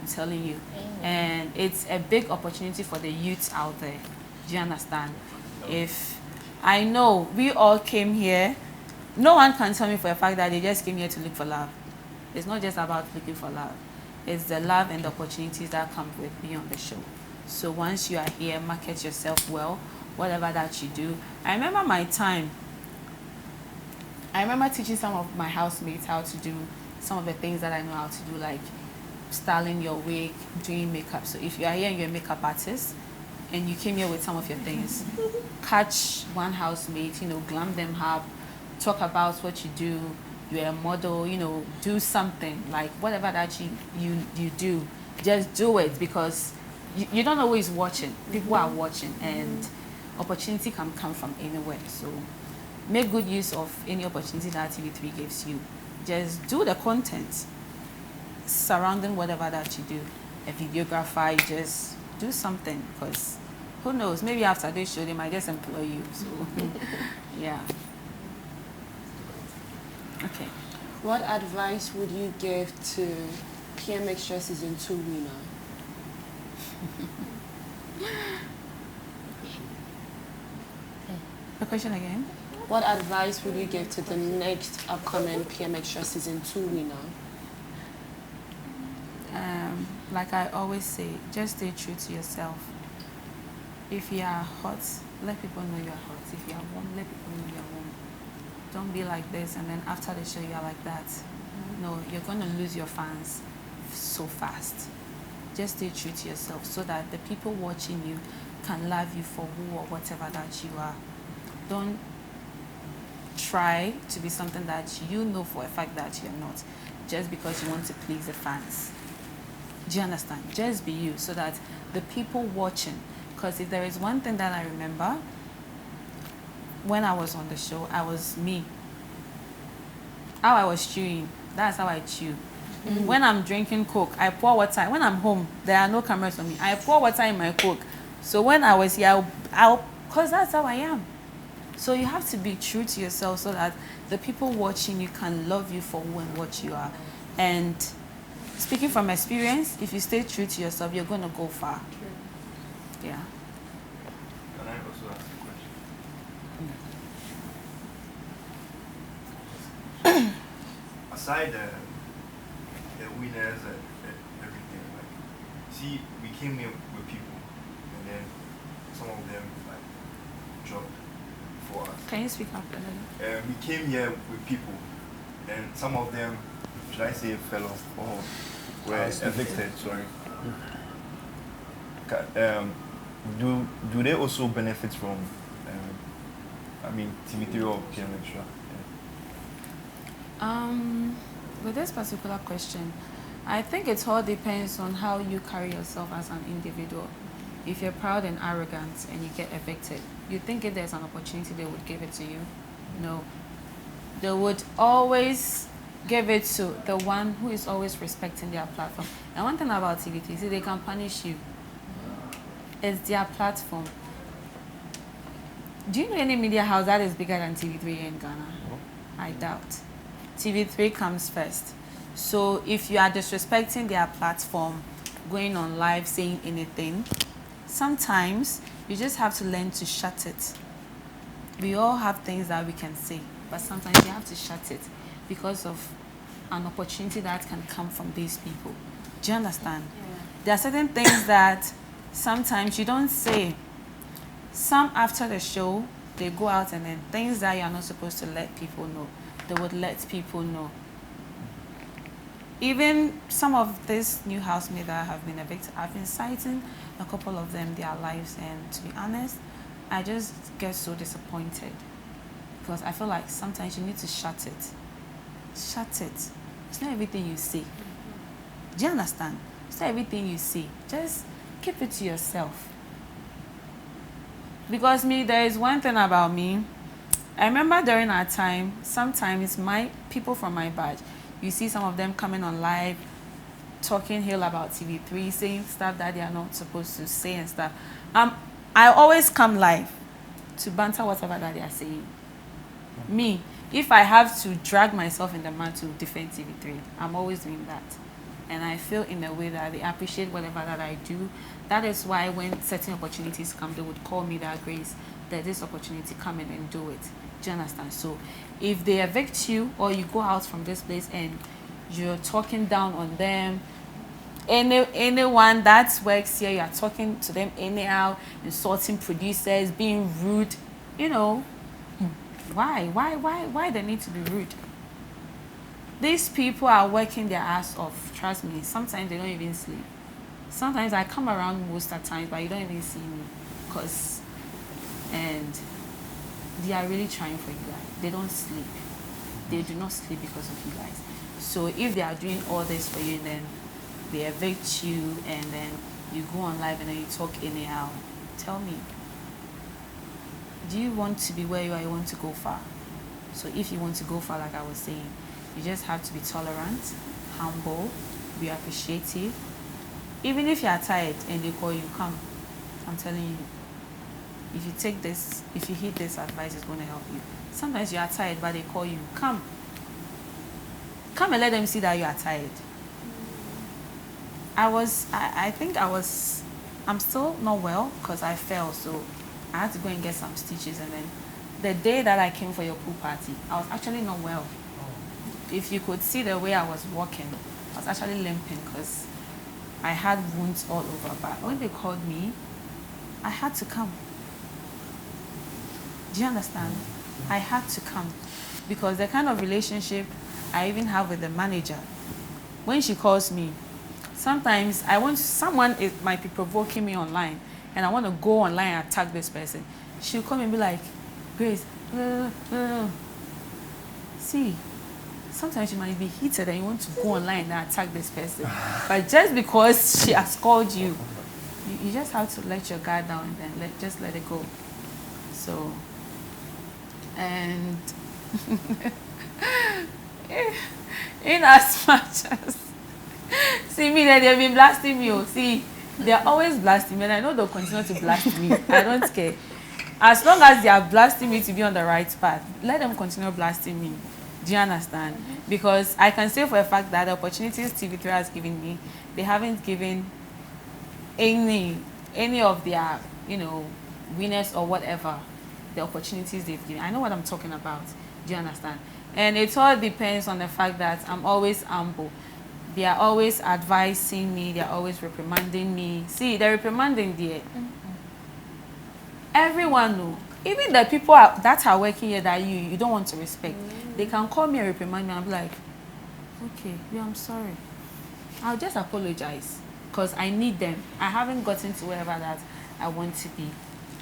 I'm telling you. And it's a big opportunity for the youth out there. Do you understand? If I know we all came here, no one can tell me for a fact that they just came here to look for love. It's not just about looking for love. It's the love and the opportunities that come with being on the show. So once you are here, market yourself well, whatever that you do. I remember my time. I remember teaching some of my housemates how to do some of the things that I know how to do, like styling your wig, doing makeup. So if you are here and you're a makeup artist and you came here with some of your things, catch one housemate, glam them up, talk about what you do, you're a model, do something, like whatever that you do, just do it, because you don't know who is watching. People are watching, and opportunity can come from anywhere. So make good use of any opportunity that TV3 gives you. Just do the content surrounding whatever that you do. A videographer, just do something, because who knows, maybe after this show they might just employ you. So yeah. Okay. What advice would you give to PM Xtra Season 2 winner? The question again? What advice would you give to the next upcoming PM Xtra Season 2 winner? Like I always say, just stay true to yourself. If you are hot, let people know you are hot. If you are warm, let people know you are warm. Don't be like this and then after the show you are like that. No, you're going to lose your fans so fast. Just stay true to yourself so that the people watching you can love you for who or whatever that you are. Don't try to be something that you know for a fact that you're not, just because you want to please the fans. Do you understand? Just be you, so that the people watching, because if there is one thing that I remember, when I was on the show, I was me. How I was chewing, that's how I chew. When I'm drinking Coke, I pour water. When I'm home, there are no cameras on me. I pour water in my Coke. So when I was here, because that's how I am. So you have to be true to yourself, so that the people watching you can love you for who and what you are. And speaking from experience, if you stay true to yourself, you're going to go far. Yeah. Can I also ask a question? Aside the winners and everything, like, see, we came here with people, and then some of them like dropped for us. Can you speak up a little? We came here with people, and some of them, should I say, fell off or were evicted. Sorry. Do they also benefit from? TV3 or PM Xtra? With this particular question, I think it all depends on how you carry yourself as an individual. If you're proud and arrogant and you get evicted, you think if there's an opportunity they would give it to you? No. They would always give it to the one who is always respecting their platform. And one thing about TV3, see, they can punish you. It's their platform. Do you know any media house that is bigger than TV3 in Ghana? I doubt. TV3 comes first. So if you are disrespecting their platform, going on live, saying anything, sometimes you just have to learn to shut it. We all have things that we can say, but sometimes you have to shut it because of an opportunity that can come from these people. Do you understand? Yeah. There are certain things that sometimes you don't say. Some after the show, they go out and then things that you're not supposed to let people know, they would let people know. Even some of these new housemates that have been evicted, I've been citing a couple of them, their lives, and to be honest, I just get so disappointed because I feel like sometimes you need to shut it. Shut it. It's not everything you say. Do you understand? It's not everything you say. Just keep it to yourself. Because there is one thing about me. I remember during our time, sometimes people from my batch, you see some of them coming on live, talking ill about TV3, saying stuff that they are not supposed to say and stuff. I always come live to banter whatever that they are saying. Me, if I have to drag myself in the mud to defend TV3, I'm always doing that. And I feel in a way that they appreciate whatever that I do. That is why when certain opportunities come, they would call me that Grace, that this opportunity, come in and do it. Do you understand? So if they evict you or you go out from this place and you're talking down on them, anyone that works here, you're talking to them anyhow, insulting producers, being rude, why they need to be rude? These people are working their ass off. Trust me. Sometimes they don't even sleep. Sometimes I come around most of the times, but you don't even see me. And they are really trying for you guys. They don't sleep. They do not sleep because of you guys. So if they are doing all this for you, and then they evict you, and then you go on live and then you talk anyhow, tell me, do you want to be where you are? You want to go far? So if you want to go far, like I was saying, you just have to be tolerant, humble, be appreciative. Even if you are tired and they call you, come. I'm telling you, if you take this, if you heed this advice, it's going to help you. Sometimes you are tired, but they call you, come. Come and let them see that you are tired. I'm still not well because I fell, so I had to go and get some stitches. And then the day that I came for your pool party, I was actually not well. If you could see the way I was walking, I was actually limping because I had wounds all over. But when they called me, I had to come. Do you understand? I had to come because the kind of relationship I even have with the manager, when she calls me, sometimes someone might be provoking me online and I want to go online and attack this person, she'll come and be like, Grace, no. See, sometimes you might be heated and you want to go online and attack this person. But just because she has called you, you just have to let your guard down and then just let it go. So, and in as much as, see me, they've been blasting me. See, they're always blasting me, and I know they'll continue to blast me. I don't care. As long as they are blasting me to be on the right path, let them continue blasting me. Do you understand? Because I can say for a fact that the opportunities TV3 has given me, they haven't given any of their, winners or whatever, the opportunities they've given. I know what I'm talking about. Do you understand? And it all depends on the fact that I'm always humble. They are always advising me. They are always reprimanding me. See, they're reprimanding there. Everyone knows. Even the people that are working here that you don't want to respect, they can call me and reprimand me. I'm like, okay, yeah, I'm sorry. I'll just apologize because I need them. I haven't gotten to wherever that I want to be.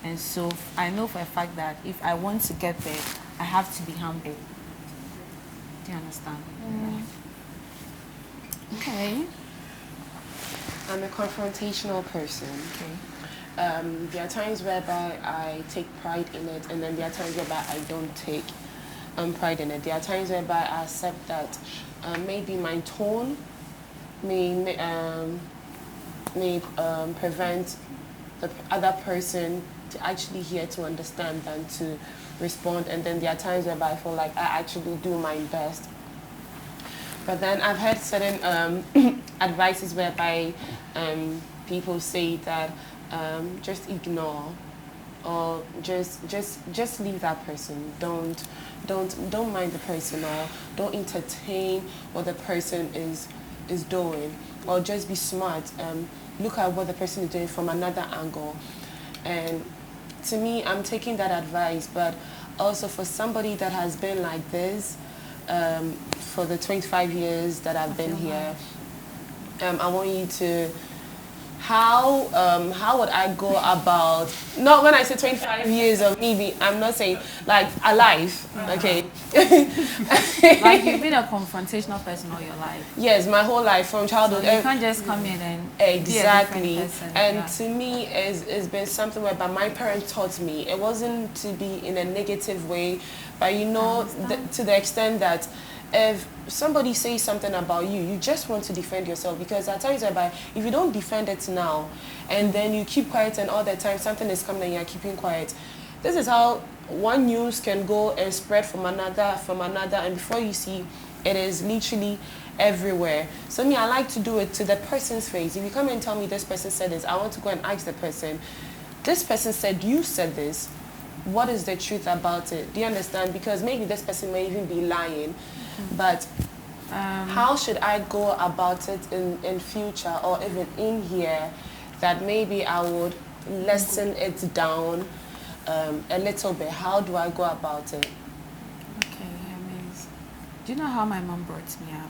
And so I know for a fact that if I want to get there, I have to be humble. Do you understand? Okay. I'm a confrontational person. Okay. There are times whereby I take pride in it, and then there are times whereby I don't take pride in it. There are times whereby I accept that maybe my tone may prevent the other person to actually hear, to understand, than to respond. And then there are times whereby I feel like I actually do my best. But then I've heard certain advices whereby people say that just ignore, or just leave that person. Don't mind the person, or don't entertain what the person is doing, or just be smart. Look at what the person is doing from another angle. And to me, I'm taking that advice, but also for somebody that has been like this for the 25 years that I've been here, I want you to, how would I go about, not when I say 25 years of me, I'm not saying like alive, okay? Like you've been a confrontational person all your life. Yes, my whole life from childhood. So you can't just come in and exactly. be a different person. And to me, it's been something whereby my parents taught me. It wasn't to be in a negative way, but to the extent that if somebody says something about you, you just want to defend yourself, because at times whereby if you don't defend it now and then you keep quiet, and all the time something is coming and you're keeping quiet, this is how one news can go and spread from another, and before you see, it is literally everywhere. So me, I like to do it to the person's face. If you come and tell me this person said this, I want to go and ask the person, this person said you said this, what is the truth about it? Do you understand? Because maybe this person may even be lying, but how should I go about it in future, or even in here, that maybe I would lessen it down a little bit? How do I go about it? Okay, do you know how my mom brought me up?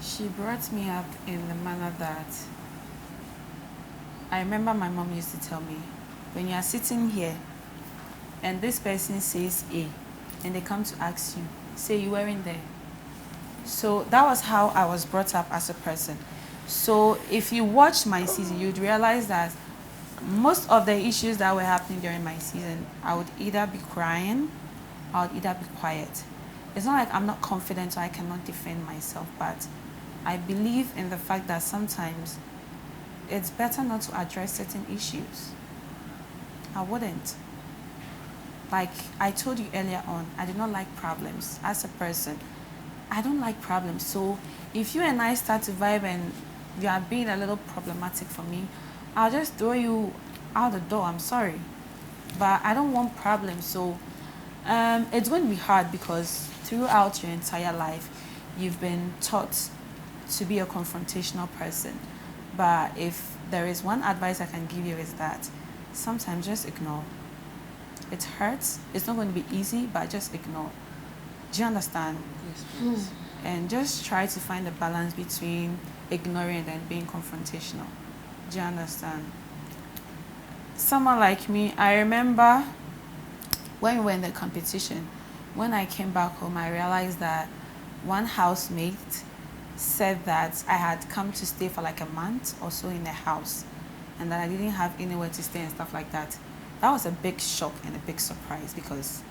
She brought me up in the manner that I remember my mom used to tell me, when you are sitting here and this person says A and they come to ask you, say you weren't there. So that was how I was brought up as a person. So if you watch my season, you'd realize that most of the issues that were happening during my season, I would either be crying, I would either be quiet. It's not like I'm not confident or I cannot defend myself, but I believe in the fact that sometimes it's better not to address certain issues. I wouldn't. Like I told you earlier on, I do not like problems as a person. I don't like problems. So if you and I start to vibe and you are being a little problematic for me, I'll just throw you out the door. I'm sorry. But I don't want problems. So it's going to be hard, because throughout your entire life, you've been taught to be a confrontational person. But if there is one advice I can give you, is that sometimes just ignore. It hurts. It's not going to be easy, but just ignore. Do you understand? Yes, please. And just try to find a balance between ignoring and being confrontational. Do you understand? someone like me, I remember when we were in the competition, when I came back home, I realized that one housemate said that I had come to stay for like a month or so in the house and that I didn't have anywhere to stay and stuff like that. That was a big shock and a big surprise because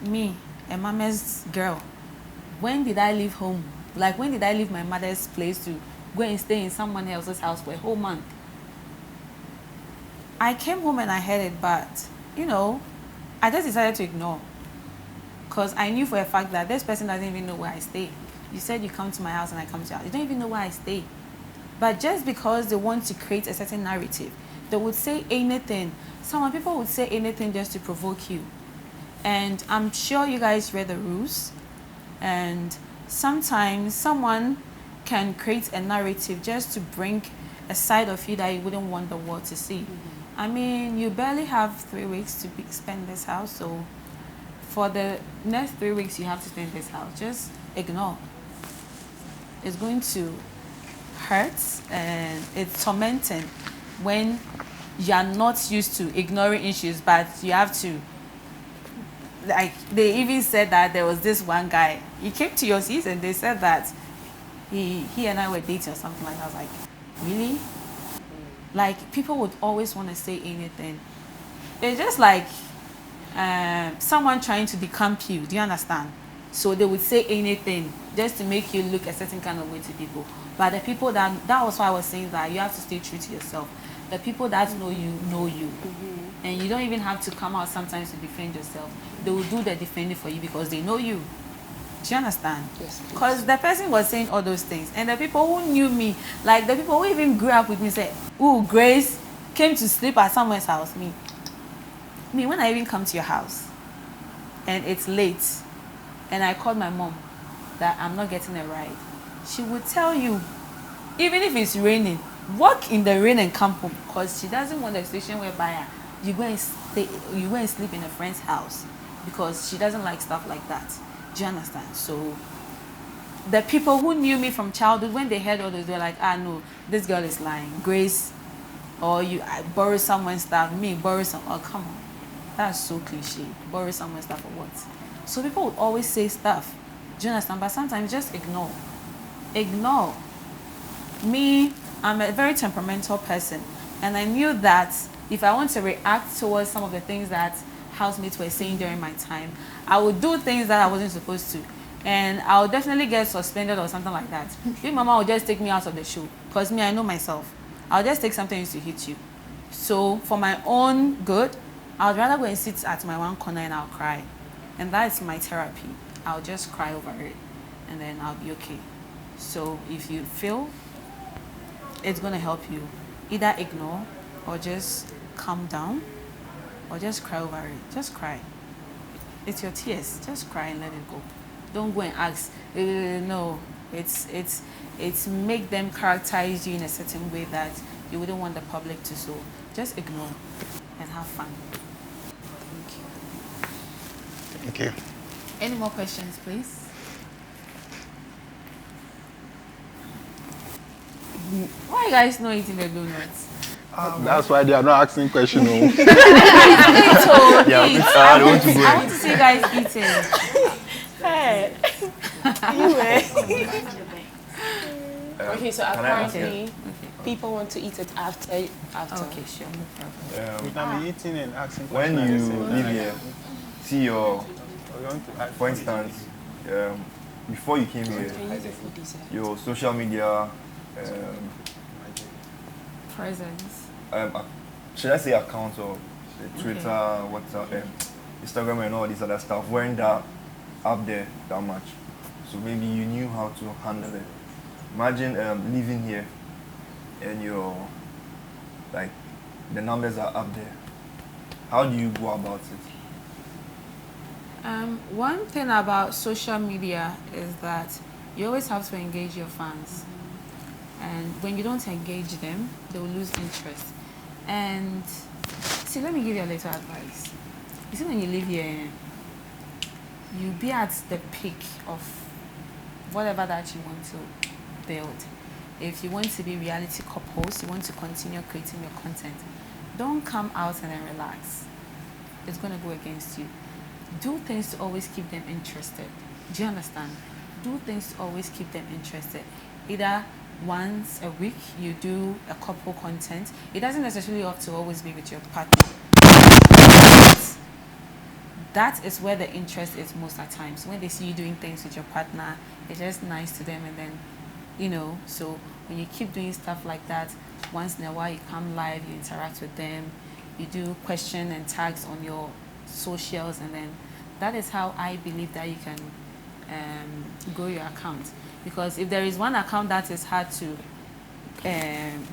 me, a mama's girl, when did I leave home? Like, when did I leave my mother's place to go and stay in someone else's house for a whole month? I came home and I heard it, but, you know, I just decided to ignore. Because I knew for a fact that this person doesn't even know where I stay. You said you come to my house and I come to your house. You don't even know where I stay. But just because they want to create a certain narrative, they would say anything. Some people would say anything just to provoke you. And I'm sure you guys read the rules. And sometimes someone can create a narrative just to bring a side of you that you wouldn't want the world to see. I mean, you barely have 3 weeks to spend this house, so for the next 3 weeks you have to stay in this house. Just ignore. It's going to hurt and it's tormenting when you're not used to ignoring issues, but you have to. Like, they even said that there was this one guy, he came to your season, they said that he and I were dating or something like that. I was like, really? Like, people would always want to say anything. It's just like someone trying to decamp you, do you understand? So they would say anything just to make you look a certain kind of way to people. But the people that was why I was saying that you have to stay true to yourself. The people that know you know you. And you don't even have to come out sometimes to defend yourself. They will do the defending for you because they know you. Do you understand? Yes. Because the person was saying all those things. And the people who knew me, like the people who even grew up with me said, ooh, Grace came to sleep at someone's house. Me, when I even come to your house and it's late and I called my mom that I'm not getting a ride, she would tell you, even if it's raining, walk in the rain and come home, because she doesn't want a situation whereby you go and sleep in a friend's house because she doesn't like stuff like that. Do you understand? So the people who knew me from childhood, when they heard all this, they were like, ah, no, this girl is lying. Grace, or I borrow someone's stuff, me borrow some, oh, come on. That's so cliche. Borrow someone's stuff for what? So people would always say stuff. Do you understand? But sometimes just ignore. Ignore. Me, I'm a very temperamental person. And I knew that if I want to react towards some of the things that housemates were saying during my time, I would do things that I wasn't supposed to. And I would definitely get suspended or something like that. If mama would just take me out of the show, because me, I know myself. I'll just take something to hit you. So for my own good, I would rather go and sit at my one corner and I'll cry. And that's my therapy. I'll just cry over it and then I'll be okay. So if you feel it's going to help you, either ignore or just calm down or just cry over it. Just cry. It's your tears. Just cry and let it go. Don't go and ask. No, it's make them characterize you in a certain way that you wouldn't want the public to. So just ignore and have fun. Thank you. Any more questions, please? Why you guys not eating the donuts? That's why they are not asking questions. No. Yeah, I want to see you guys eating. Hey. Okay, so Can I ask apparently people want to eat it after. Okay, sure, no problem. We can be eating and asking When questions. you live here, see your, We want to ask for instance, before you came here, your social media, Presents. should I say accounts or Twitter, WhatsApp, Instagram and all this other stuff weren't that up there that much. So maybe you knew how to handle it. Imagine living here and your, like, the numbers are up there. How do you go about it? One thing about social media is that you always have to engage your fans. And when you don't engage them, they will lose interest. And see, let me give you a little advice. You see, when you live here, you be at the peak of whatever that you want to build. If you want to be reality couples, you want to continue creating your content, don't come out and then relax. It's going to go against you. Do things to always keep them interested. Do you understand? Do things to always keep them interested. Either once a week you do a couple content. It doesn't necessarily have to always be with your partner. That is where the interest is most at times. When they see you doing things with your partner, it's just nice to them, and then, you know, so when you keep doing stuff like that, once in a while you come live, you interact with them, you do question and tags on your socials, and then that is how I believe that you can grow your account. Because if there is one account that is hard to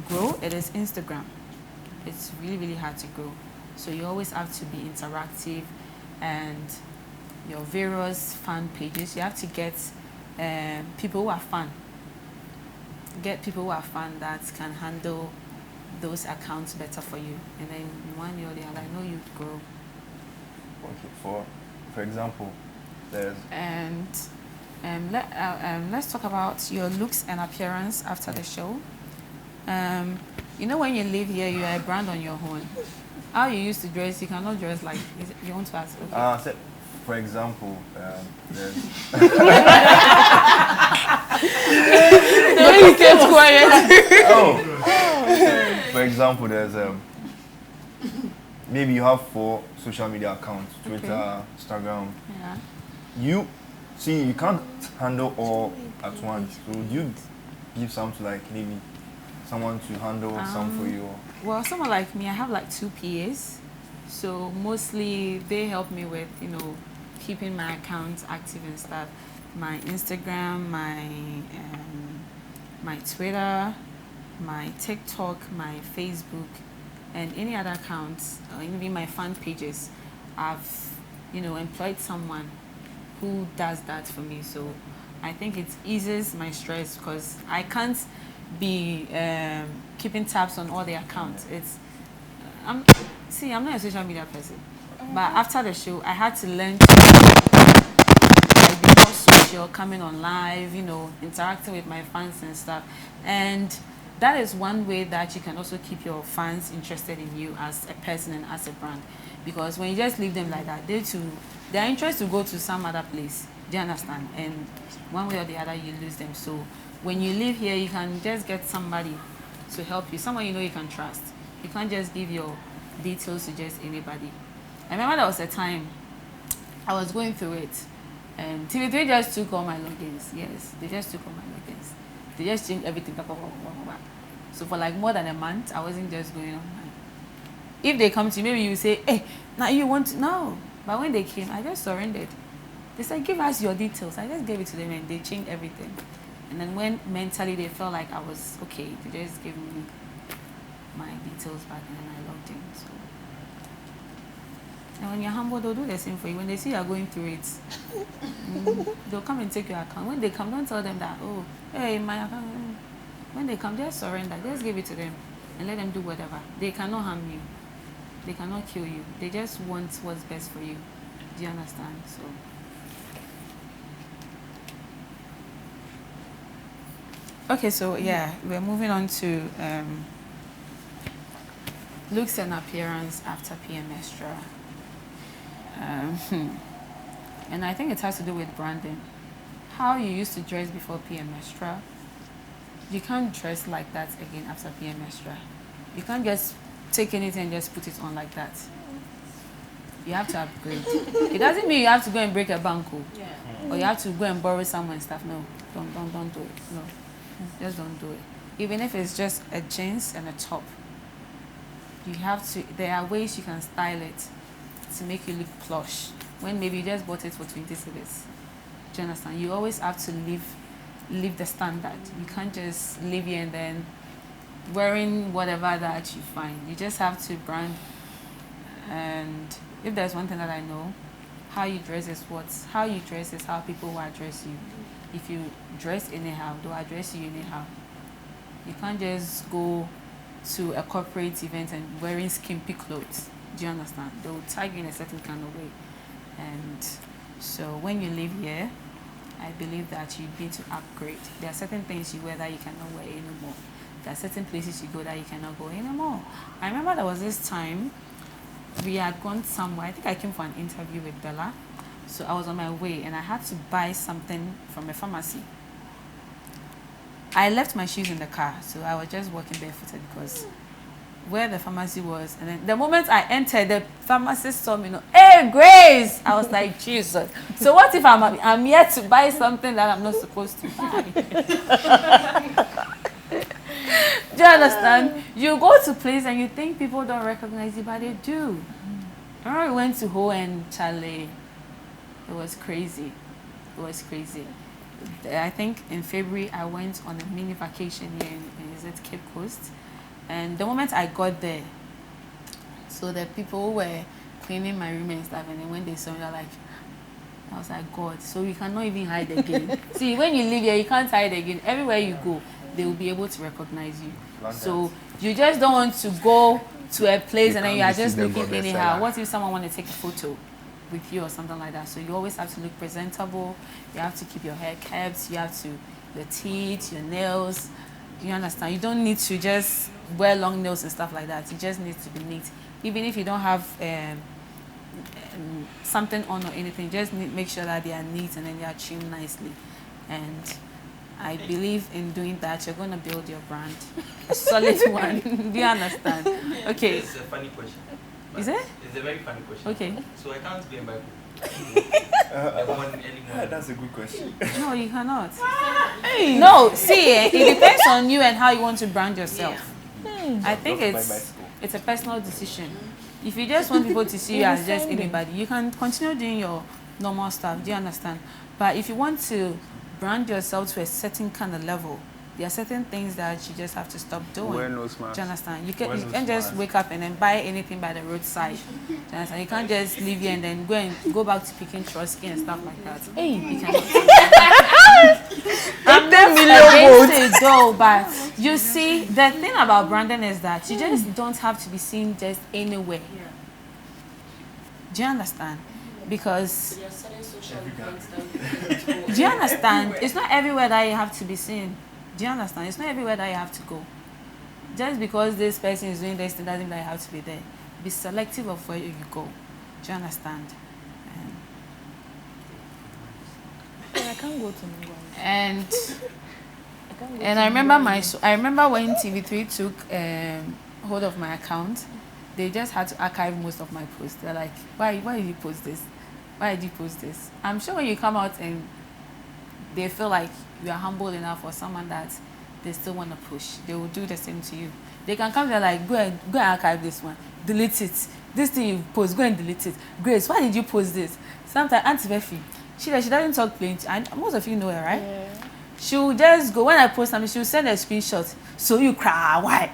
grow, it is Instagram. It's really, really hard to grow. So you always have to be interactive, and your various fan pages, you have to get people who are fun. Get people who are fun that can handle those accounts better for you, and then one year or the other, I know you'd grow. Okay, for example, there's And let's talk about your looks and appearance after the show. You know, when you live here, you are a brand on your own. How you used to dress, you cannot dress like you want to ask. Okay. for example, there's The way you kept quiet. for example, there's maybe you have 4 social media accounts: Twitter, Okay. Instagram. Yeah. You see, you can't handle all at once. So you give some to like maybe someone to handle some for you. Well, someone like me, I have like 2 PAs. So mostly they help me with, you know, keeping my accounts active and stuff. My Instagram, my Twitter, my TikTok, my Facebook, and any other accounts, or even my fan pages. I've, you know, employed someone who does that for me. So I think it eases my stress because I can't be keeping tabs on all the accounts. I'm not a social media person, but after the show, I had to learn to like, be more social, coming on live, you know, interacting with my fans and stuff. And that is one way that you can also keep your fans interested in you as a person and as a brand. Because when you just leave them like that, their interest to go to some other place. Do you understand? And one way or the other, you lose them. So when you live here, you can just get somebody to help you, someone you know you can trust. You can't just give your details to just anybody. I remember there was a time I was going through it, and TV3 just took all my logins. Yes, they just took all my logins. They just changed everything. So for like more than a month, I wasn't just going online. If they come to you, maybe you say, hey, now you want to know. But when they came, I just surrendered. They said, give us your details. I just gave it to them, and they changed everything. And then when mentally they felt like I was okay, they just gave me my details back, and then I logged in. So, and when you're humble, they'll do the same for you. When they see you're going through it, they'll come and take your account. When they come, don't tell them that, oh, hey, my account. When they come, just surrender. Just give it to them and let them do whatever. They cannot harm you. They cannot kill you. They just want what's best for you. Do you understand? So. Okay, so yeah, we're moving on to looks and appearance after PM Xtra. And I think it has to do with branding. How you used to dress before PM Xtra, you can't dress like that again after PM Xtra. You can't just take anything and just put it on like that. You have to upgrade. It doesn't mean you have to go and break a bank, or you have to go and borrow someone's stuff. No, don't do it. No. Just don't do it. Even if it's just a jeans and a top, you have to, there are ways you can style it to make you look plush when maybe you just bought it for 20 cedis. Do you understand? You always have to leave the standard. You can't just live here and then wearing whatever that you find. You just have to brand. And if there's one thing that I know, how you dress is how people will address you. If you dress anyhow, they'll address you anyhow. You can't just go to a corporate event and wearing skimpy clothes. Do you understand? They'll tag you in a certain kind of way. And so when you live here, I believe that you need to upgrade. There are certain things you wear that you cannot wear anymore. there are certain places you go that you cannot go anymore. I remember there was this time we had gone somewhere. I think I came for an interview with Bella. So I was on my way and I had to buy something from a pharmacy. I left my shoes in the car, so I was just walking barefooted because where the pharmacy was, and then the moment I entered, the pharmacist saw me, hey Grace! I was like, Jesus. So what if I'm here to buy something that I'm not supposed to buy? Do you understand? You go to place and you think people don't recognize you, but they do. I remember we went to Ho and Charlie. It was crazy. It was crazy. I think in February I went on a mini vacation here in Cape Coast, and the moment I got there, so the people were cleaning my room and stuff, and then when they saw me, they're like, I was like, God, so you cannot even hide again. See, when you live here, you can't hide again. Everywhere you go, they will be able to recognize you. So you just don't want to go to a place and then you are just looking anyhow. What if someone want to take a photo with you or something like that? So you always have to look presentable. You have to keep your hair kept. You have to, your teeth, your nails. You understand? You don't need to just wear long nails and stuff like that. You just need to be neat. Even if you don't have something on or anything, just make sure that they are neat and then they are trimmed nicely. And I believe in doing that, you're going to build your brand. A solid one. Do you understand? Okay. It's a funny question. Is it? It's a very funny question. Okay. So I can't be in Bible. That's a good question. No, you cannot. No, see, it depends on you and how you want to brand yourself. I think it's a personal decision. If you just want people to see you as just anybody, you can continue doing your normal stuff. Do you understand? But if you want to brand yourself to a certain kind of level, there are certain things that you just have to stop doing. Wear nose mask. Do you understand? You can't just wake up and then buy anything by the roadside. Do you understand? You can't just leave here and then go back to picking Trotsky and stuff like that. Hey, you cannot. I'm not against it though, but you see, the thing about branding is that you just don't have to be seen just anywhere. Do you understand? Because There are certain social events that you do you understand? It's not everywhere that you have to be seen. Do you understand? It's not everywhere that you have to go. Just because this person is doing this thing doesn't mean that you have to be there. Be selective of where you go. Do you understand? I can't go to Mumbai. And I remember when TV3 took hold of my account, they just had to archive most of my posts. They're like, why did you post this? Why did you post this? I'm sure when you come out and they feel like you are humble enough for someone that they still want to push, they will do the same to you. They can come there like, go and archive this one, delete it. This thing you post, go and delete it. Grace, why did you post this? Sometimes Auntie Befi, she doesn't talk plain. And most of you know her, right? Yeah. She'll just go, when I post something, she'll send a screenshot. So you cry, why?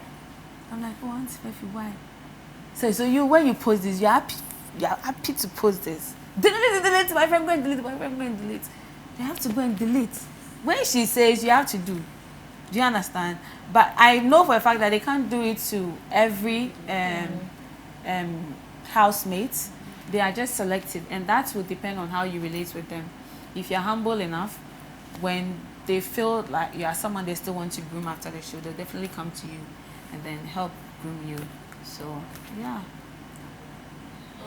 I'm like, oh, Auntie Befi, why? So you, when you post this, you're happy to post this. Delete, my friend, go and delete, my friend, go and delete. You have to go and delete. When she says you have to do you understand? But I know for a fact that they can't do it to every housemate. They are just selective, and that will depend on how you relate with them. If you're humble enough, when they feel like you are someone they still want to groom after the show, they'll definitely come to you and then help groom you. So, yeah.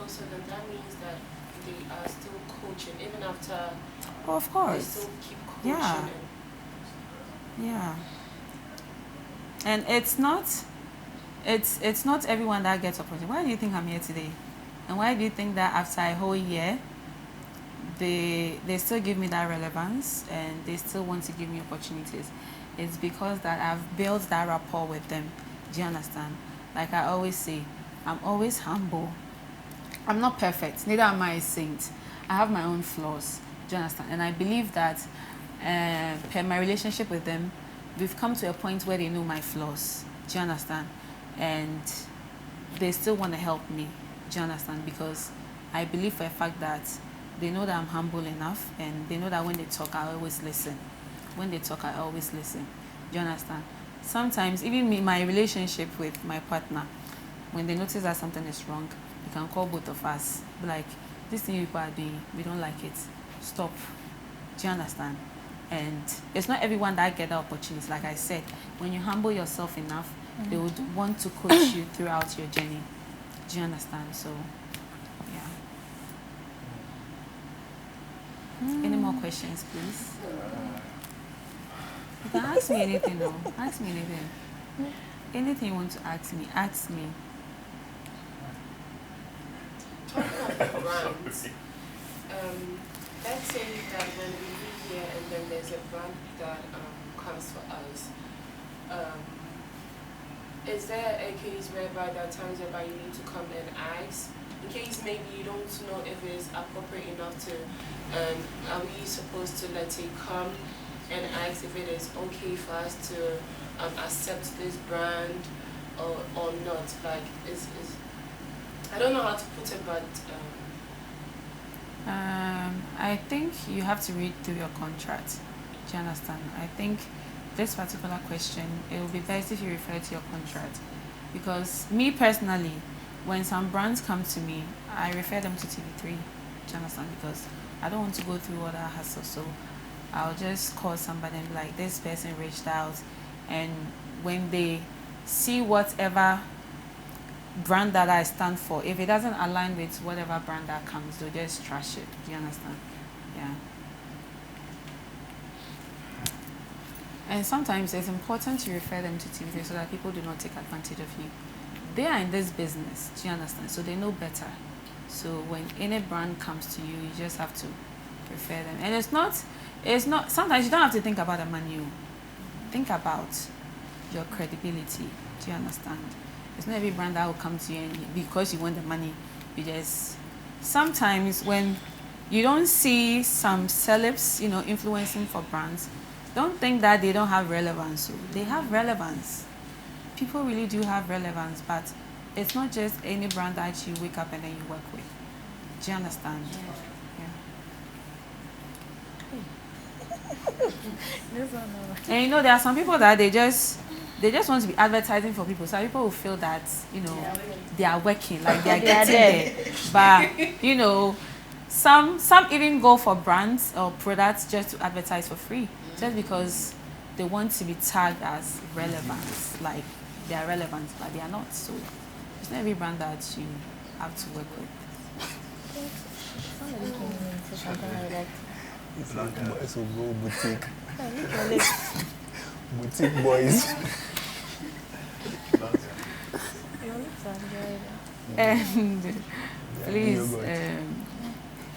Also, then that means that they are still coaching, even after of course. they still keep coaching. Yeah. Yeah. And it's not everyone that gets opportunity. Why do you think I'm here today? And why do you think that after a whole year, they still give me that relevance and they still want to give me opportunities? It's because that I've built that rapport with them. Do you understand? Like I always say, I'm always humble. I'm not perfect, neither am I a saint. I have my own flaws. Do you understand? And I believe that per my relationship with them, we've come to a point where they know my flaws. Do you understand? And they still want to help me. Do you understand? Because I believe for a fact that they know that I'm humble enough, and they know that when they talk, I always listen. When they talk, I always listen. Do you understand? Sometimes, even in my relationship with my partner, when they notice that something is wrong, you can call both of us. Be like, this thing you people are doing, we don't like it. Stop. Do you understand? And it's not everyone that get the opportunity. Like I said, when you humble yourself enough, they would want to coach you throughout your journey. Do you understand? So, yeah. Any more questions, please? You can ask me anything, though. Ask me anything. Anything you want to ask me, ask me. Talking about brands, let's say that when we live here and then there's a brand that comes for us, is there a case whereby there are times whereby you need to come and ask, in case maybe you don't know if it's appropriate enough to, are we supposed to, let's say, come and ask if it is okay for us to accept this brand or not? Like, is I don't know how to put it, but I think you have to read through your contract. Do you understand? I think this particular question, it will be best if you refer to your contract. Because me personally, when some brands come to me, I refer them to TV3. Do you understand? Because I don't want to go through all that hassle. So I'll just call somebody and be like, this person reached out. And when they see whatever brand that I stand for, if it doesn't align with whatever brand that comes, they'll just trash it. Do you understand? Yeah. And sometimes it's important to refer them to TV so that people do not take advantage of you. They are in this business, do you understand? So they know better. So when any brand comes to you, you just have to refer them. And it's not, sometimes you don't have to think about the money. Think about your credibility. Do you understand? It's not every brand that will come to you and because you want the money, you just... Sometimes when you don't see some celebs, influencing for brands, don't think that they don't have relevance. So they have relevance. People really do have relevance, but it's not just any brand that you wake up and then you work with. Do you understand? Yeah. And there are some people that they just want to be advertising for people. So people will feel that, they are working, like they are getting there. But, some even go for brands or products just to advertise for free. Just because they want to be tagged as relevant. Like they are relevant, but they are not. So it's not every brand that you have to work with. Somebody came in and said something like that. It's like boys will go boutique. Boutique boys. Your lips are dry. And please,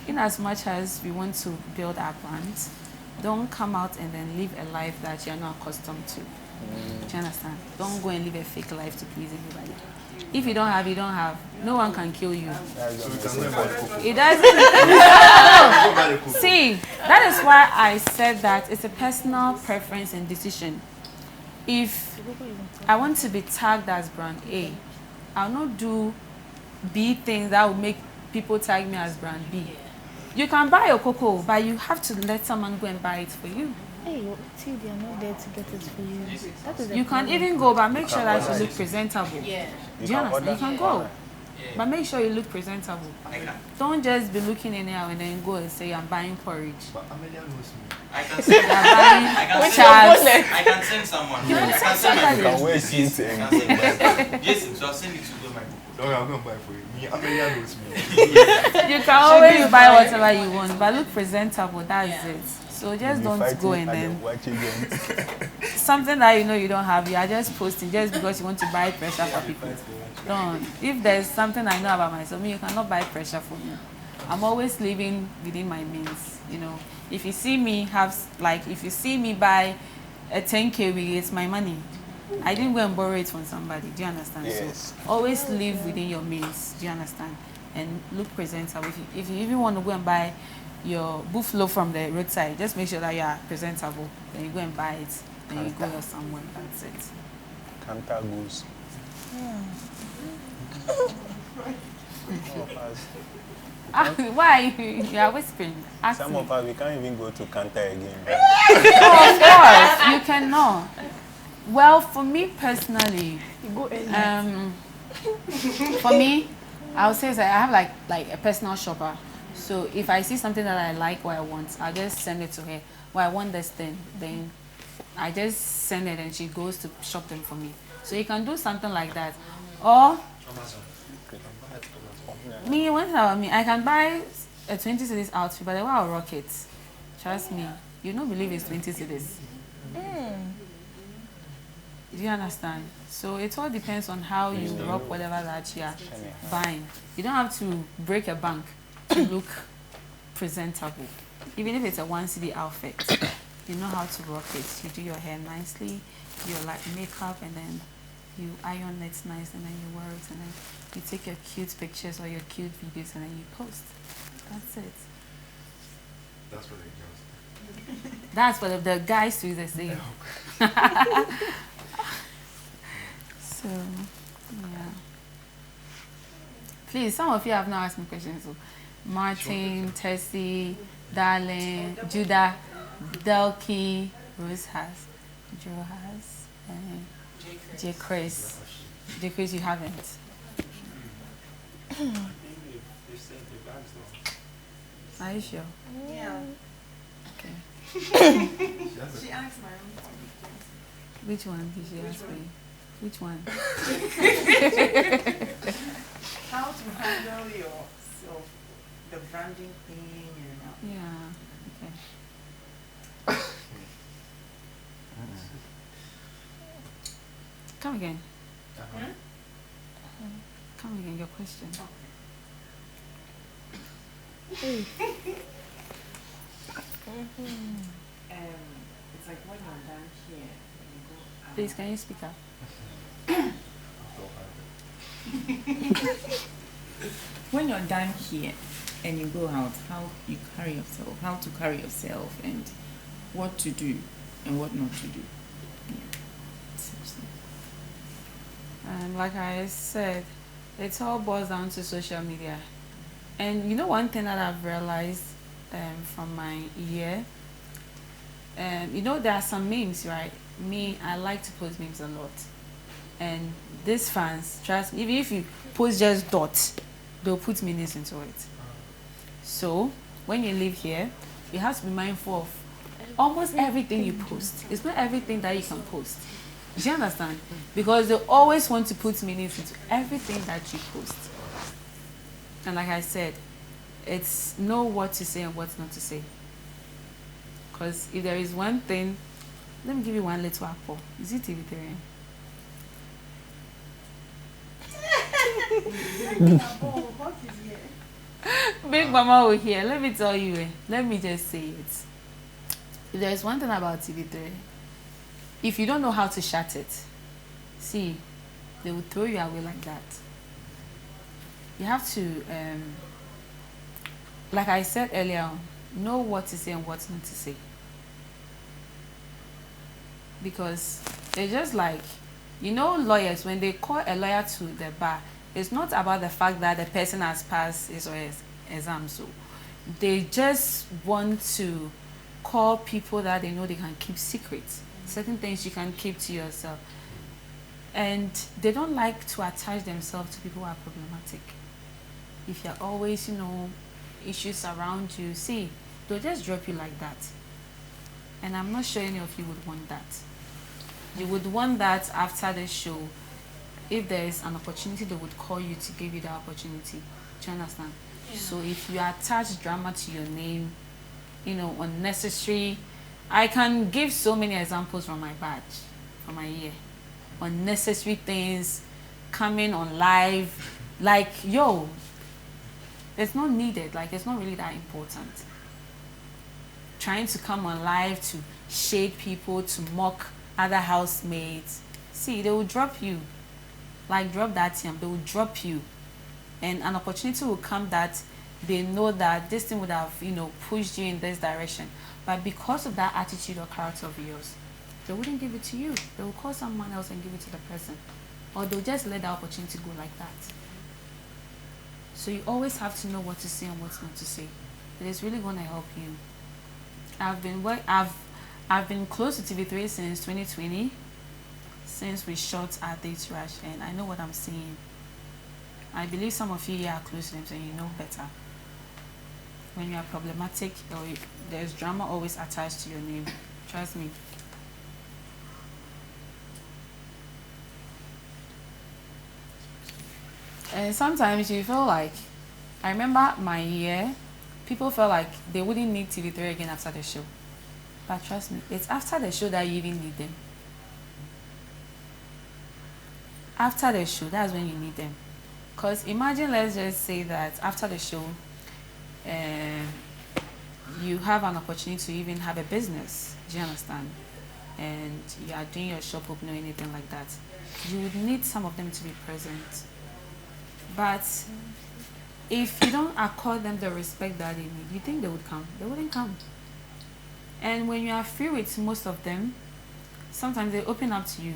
in as much as we want to build our brands, don't come out and then live a life that you're not accustomed to. Do you understand? Don't go and live a fake life to please everybody. If you don't have, you don't have. No one can kill you. It doesn't. No. See, that is why I said that it's a personal preference and decision. If I want to be tagged as brand A, I'll not do B things that will make people tag me as brand B. You can buy your cocoa, but you have to let someone go and buy it for you. Hey, see, they are not there to get it for you. That is you can even go, but make sure that you look presentable. Yeah. Do you understand? You can go, but make sure you look presentable. Don't just be looking anyhow and then go and say, I'm buying porridge. But Amelia knows me. I can send I can send someone. You I can can send You can wear seats and Jason, so I'll send it to go my book. Don't I'm going to buy for you. Me, Amelia knows me. You can always buy whatever you want, but look presentable. That's it. So just don't go and then something that you don't have, you are just posting just because you want to buy pressure for people. Don't. If there's something I know about myself, you cannot buy pressure for me. I'm always living within my means. If you see me if you see me buy a 10K wig, it's my money. I didn't go and borrow it from somebody. Do you understand? Yes. So always live within your means. Do you understand? And look presentable. If you even want to go and buy your buffalo from the roadside, just make sure that you are presentable. Then you go and buy it. Then you go somewhere. That's it. Canter goes. Why? You are whispering. Ask Some me. of us, we can't even go to Canter again. Oh, of course, you cannot. Well, for me personally, You go for me, I would say that I have like a personal shopper. So if I see something that I like or I want, I'll just send it to her. Well, I want this thing, then I just send it and she goes to shop them for me. So you can do something like that. Or me, I can buy a 20 cedis outfit, but the way I'll rock it, trust me, you don't believe it's 20 cedis. Do you understand? So it all depends on how you rock whatever that you are buying. You don't have to break a bank to look presentable. Even if it's a 1 CD outfit, you know how to rock it. You do your hair nicely, your like makeup, and then you iron it nice, and then you wear it, and then you take your cute pictures or your cute videos, and then you post. That's it. That's what it goes. That's what the guys do the same. So, yeah. Please, some of you have not asked me questions. So, Martin, Tessie, Darling, Judah, Delky, Rose has, Joe has, J. Chris. J. Chris, you haven't. Are you sure? Yeah. Okay. She asked my own. Which one did she ask me? Which one? How to handle yourself, the branding thing, and Yeah. Okay. Come again. Come again. Your question. it's like when you're done here, you go out. Please, can you speak up? When you're done here and you go out, how you carry yourself, how to carry yourself, and what to do and what not to do. Like I said, it all boils down to social media. And you know one thing that I've realized from my year, you know there are some memes, right? Me, I like to post memes a lot. And these fans, trust me, even if you post just dots, they'll put meanings into it. So when you live here, you have to be mindful of almost everything you post. It's not everything that you can post. Do you understand? Because they always want to put meanings into everything that you post. And like I said, it's know what to say and what not to say. Because if there is one thing, let me give you one little apple. Is it TV3? Big Mama will hear. Let me tell you. Let me just say it. If there is one thing about TV3, if you don't know how to shut it, see, they will throw you away like that. You have to, like I said earlier on, know what to say and what not to say. Because it's just like, you know, lawyers, when they call a lawyer to the bar, it's not about the fact that the person has passed his or his exam. So they just want to call people that they know they can keep secrets. Certain things you can keep to yourself. And they don't like to attach themselves to people who are problematic. If you're always, you know, issues around you, see, they'll just drop you like that. And I'm not sure any of you would want that. You would want that after the show. If there is an opportunity, they would call you to give you the opportunity. Do you understand? Yeah. So if you attach drama to your name, you know, unnecessary, I can give so many examples from my badge, from my year. Unnecessary things, coming on live, like, yo, it's not needed, like, it's not really that important. Trying to come on live to shade people, to mock other housemates. See, they will drop you. Like, drop that yam, they will drop you. And an opportunity will come that they know that this thing would have, you know, pushed you in this direction. But because of that attitude or character of yours, they wouldn't give it to you. They will call someone else and give it to the person. Or they'll just let the opportunity go like that. So you always have to know what to say and what not to say. It is really going to help you. I've been close to TV3 since 2020, since we shot at the Xtra, and I know what I'm saying. I believe some of you here are close to them, so you know better. when you are problematic or there's drama always attached to your name. Trust me. And sometimes you feel like, I remember my year, people felt like they wouldn't need TV3 again after the show. But trust me, it's after the show that you even need them. After the show, that's when you need them. Because imagine, let's just say that after the show, you have an opportunity to even have a business. Do you understand? And you are doing your shop opening or anything like that. You would need some of them to be present. But if you don't accord them the respect that they need, you think they would come? They wouldn't come. And when you are free with most of them, sometimes they open up to you.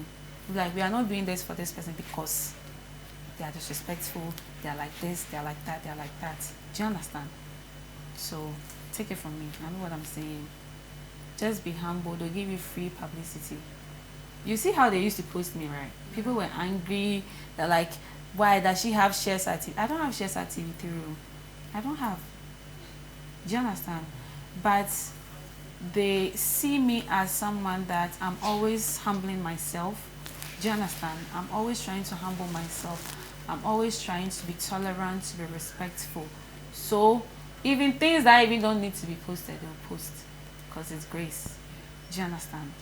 Like, we are not doing this for this person because they are disrespectful, they are like this, they are like that, they are like that. Do you understand? So take it from me. I know what I'm saying. Just be humble. They'll give you free publicity. You see how they used to post me, right? People were angry. They're like, why does she have shares at TV? I don't have shares at TV3. I don't have. Do you understand? But they see me as someone that I'm always humbling myself. Do you understand? I'm always trying to humble myself. I'm always trying to be tolerant, to be respectful. So even things that even don't need to be posted, they'll post because it's grace. Do you understand?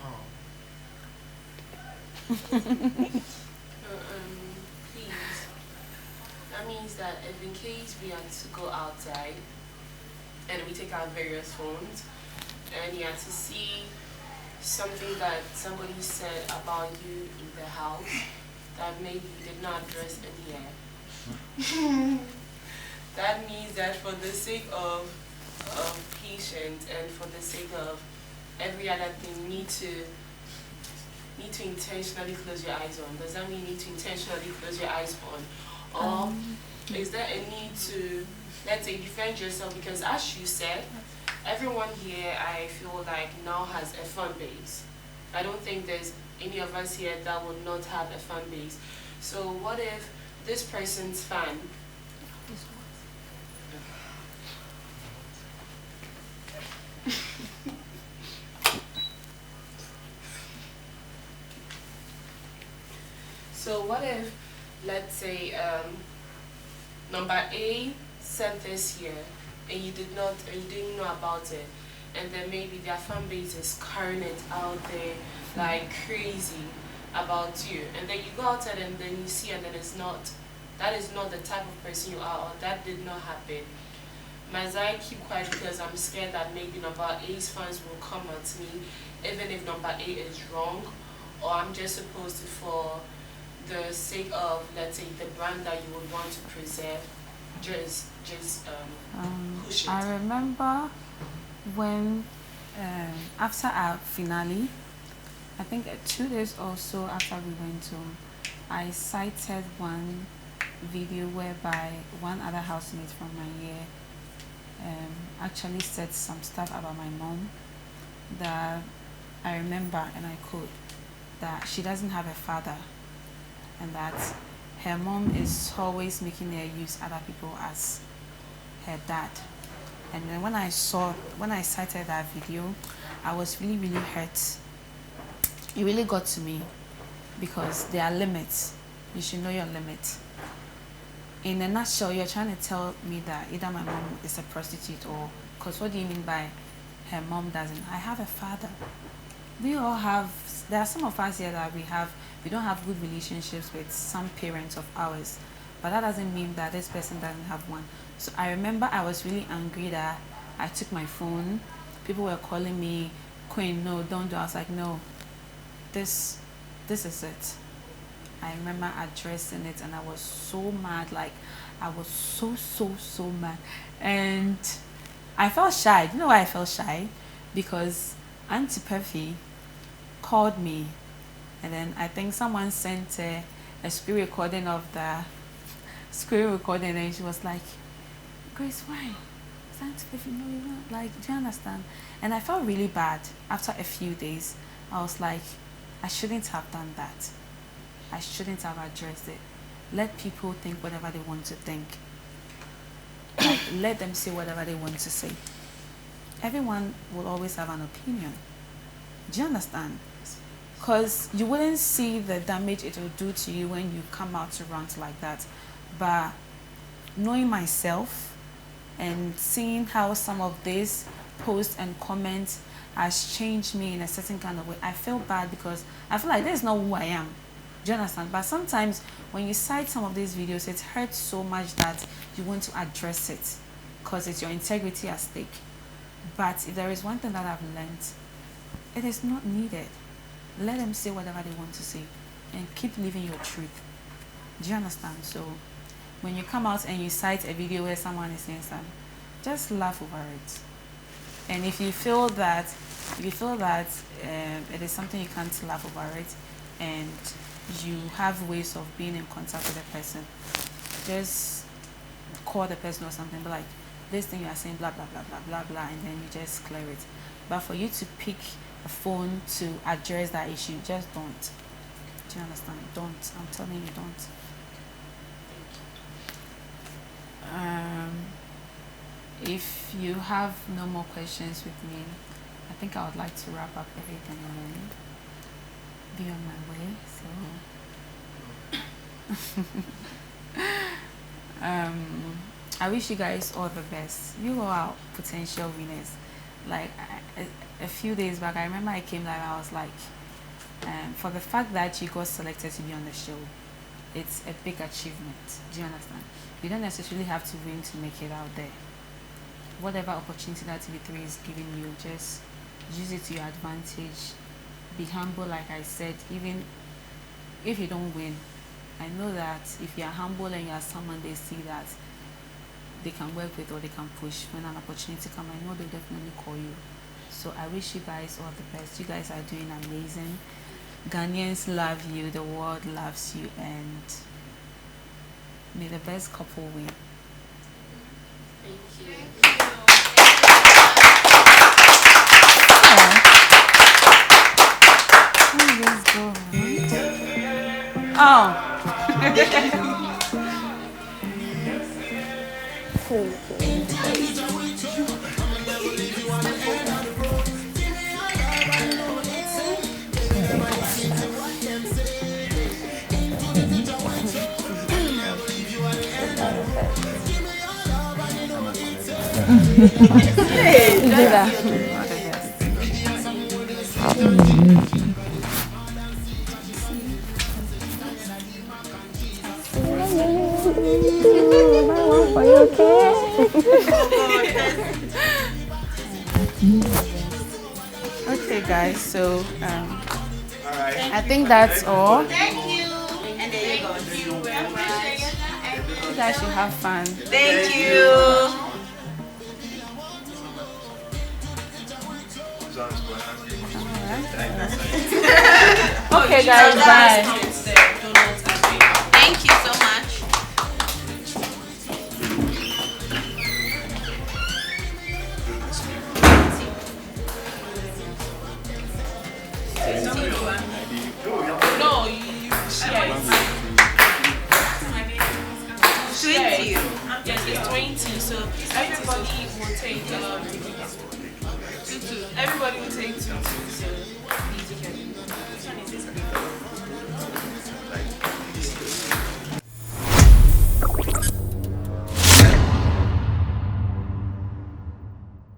Please. That means that if in case we had to go outside and we take our various phones and you had to see something that somebody said about you in the house that maybe you did not address in here. That means that for the sake of patience and for the sake of every other thing, you need to intentionally close your eyes on. Does that mean you need to intentionally close your eyes on? Or is there a need to, let's say, defend yourself? Because as you said, everyone here, I feel like, now has a fan base. I don't think there's any of us here that would not have a fan base. So what if this person's fan So what if, let's say, number A sent this here and you didn't know about it, and then maybe their fan base is carrying it out there like crazy about you, and then you go outside and then you see and then that is not the type of person you are, or that did not happen. Must I keep quiet because I'm scared that maybe number A's fans will come at me even if number A is wrong, or I'm just supposed to, for the sake of, let's say, the brand that you would want to preserve, just push it? I remember when after our finale, I think 2 days or so after we went home, I cited one video whereby one other housemate from my year actually said some stuff about my mom that I remember, and I quote, that she doesn't have a father and that her mom is always making her use other people as her dad. And then when I cited that video, I was really, really hurt. It really got to me because there are limits. You should know your limits. In a nutshell, you're trying to tell me that either my mom is a prostitute or, because what do you mean by her mom doesn't? I have a father. We all have, there are some of us here that we don't have good relationships with some parents of ours, but that doesn't mean that this person doesn't have one. So I remember I was really angry that I took my phone. People were calling me, Queen, no, don't do. I was like, no, this is it. I remember addressing it and I was so mad, like I was so mad. And I felt shy. Do you know why I felt shy? Because Auntie Perfy called me, and then I think someone sent a screen recording of the screen recording, and she was like, Grace, why? Auntie Perfy, no, you're not. Like, do you understand? And I felt really bad. After a few days, I was like, I shouldn't have done that. I shouldn't have addressed it. Let people think whatever they want to think. Like, let them say whatever they want to say. Everyone will always have an opinion. Do you understand? Because you wouldn't see the damage it will do to you when you come out to rant like that. But knowing myself and seeing how some of these posts and comments has changed me in a certain kind of way, I feel bad because I feel like that's not who I am. Do you understand? But sometimes when you cite some of these videos, it hurts so much that you want to address it because it's your integrity at stake. But if there is one thing that I've learned, it is not needed. Let them say whatever they want to say and keep living your truth. Do you understand? So when you come out and you cite a video where someone is saying something, just laugh over it. And if you feel that it is something you can't laugh over it, and you have ways of being in contact with the person, just call the person or something, but like, this thing you are saying, blah blah blah blah blah blah, and then you just clear it. But for you to pick a phone to address that issue, just don't. Do you understand? Don't. I'm telling you, don't. If you have no more questions with me, I think I would like to wrap up everything and be on my way. So I wish you guys all the best. You are potential winners. Like a few days back, I remember I came live, I was like, for the fact that you got selected to be on the show, it's a big achievement. Do you understand? You don't necessarily have to win to make it out there. Whatever opportunity that TV3 is giving you, just use it to your advantage. Be humble, like I said. Even if you don't win, I know that if you are humble and you are someone they see that they can work with or they can push, when an opportunity comes, I know they'll definitely call you. So I wish you guys all the best. You guys are doing amazing. Ghanaians love you, the world loves you, and may the best couple win. Thank you. Are you okay? Okay, guys. So I think that's all. Thank you. And there you go. Thank you very much. You guys should have fun. Thank you. Okay, guys. Bye. Thank you so much. No, you share it. 20. Yes, it's 20. So everybody will take everybody will take 2.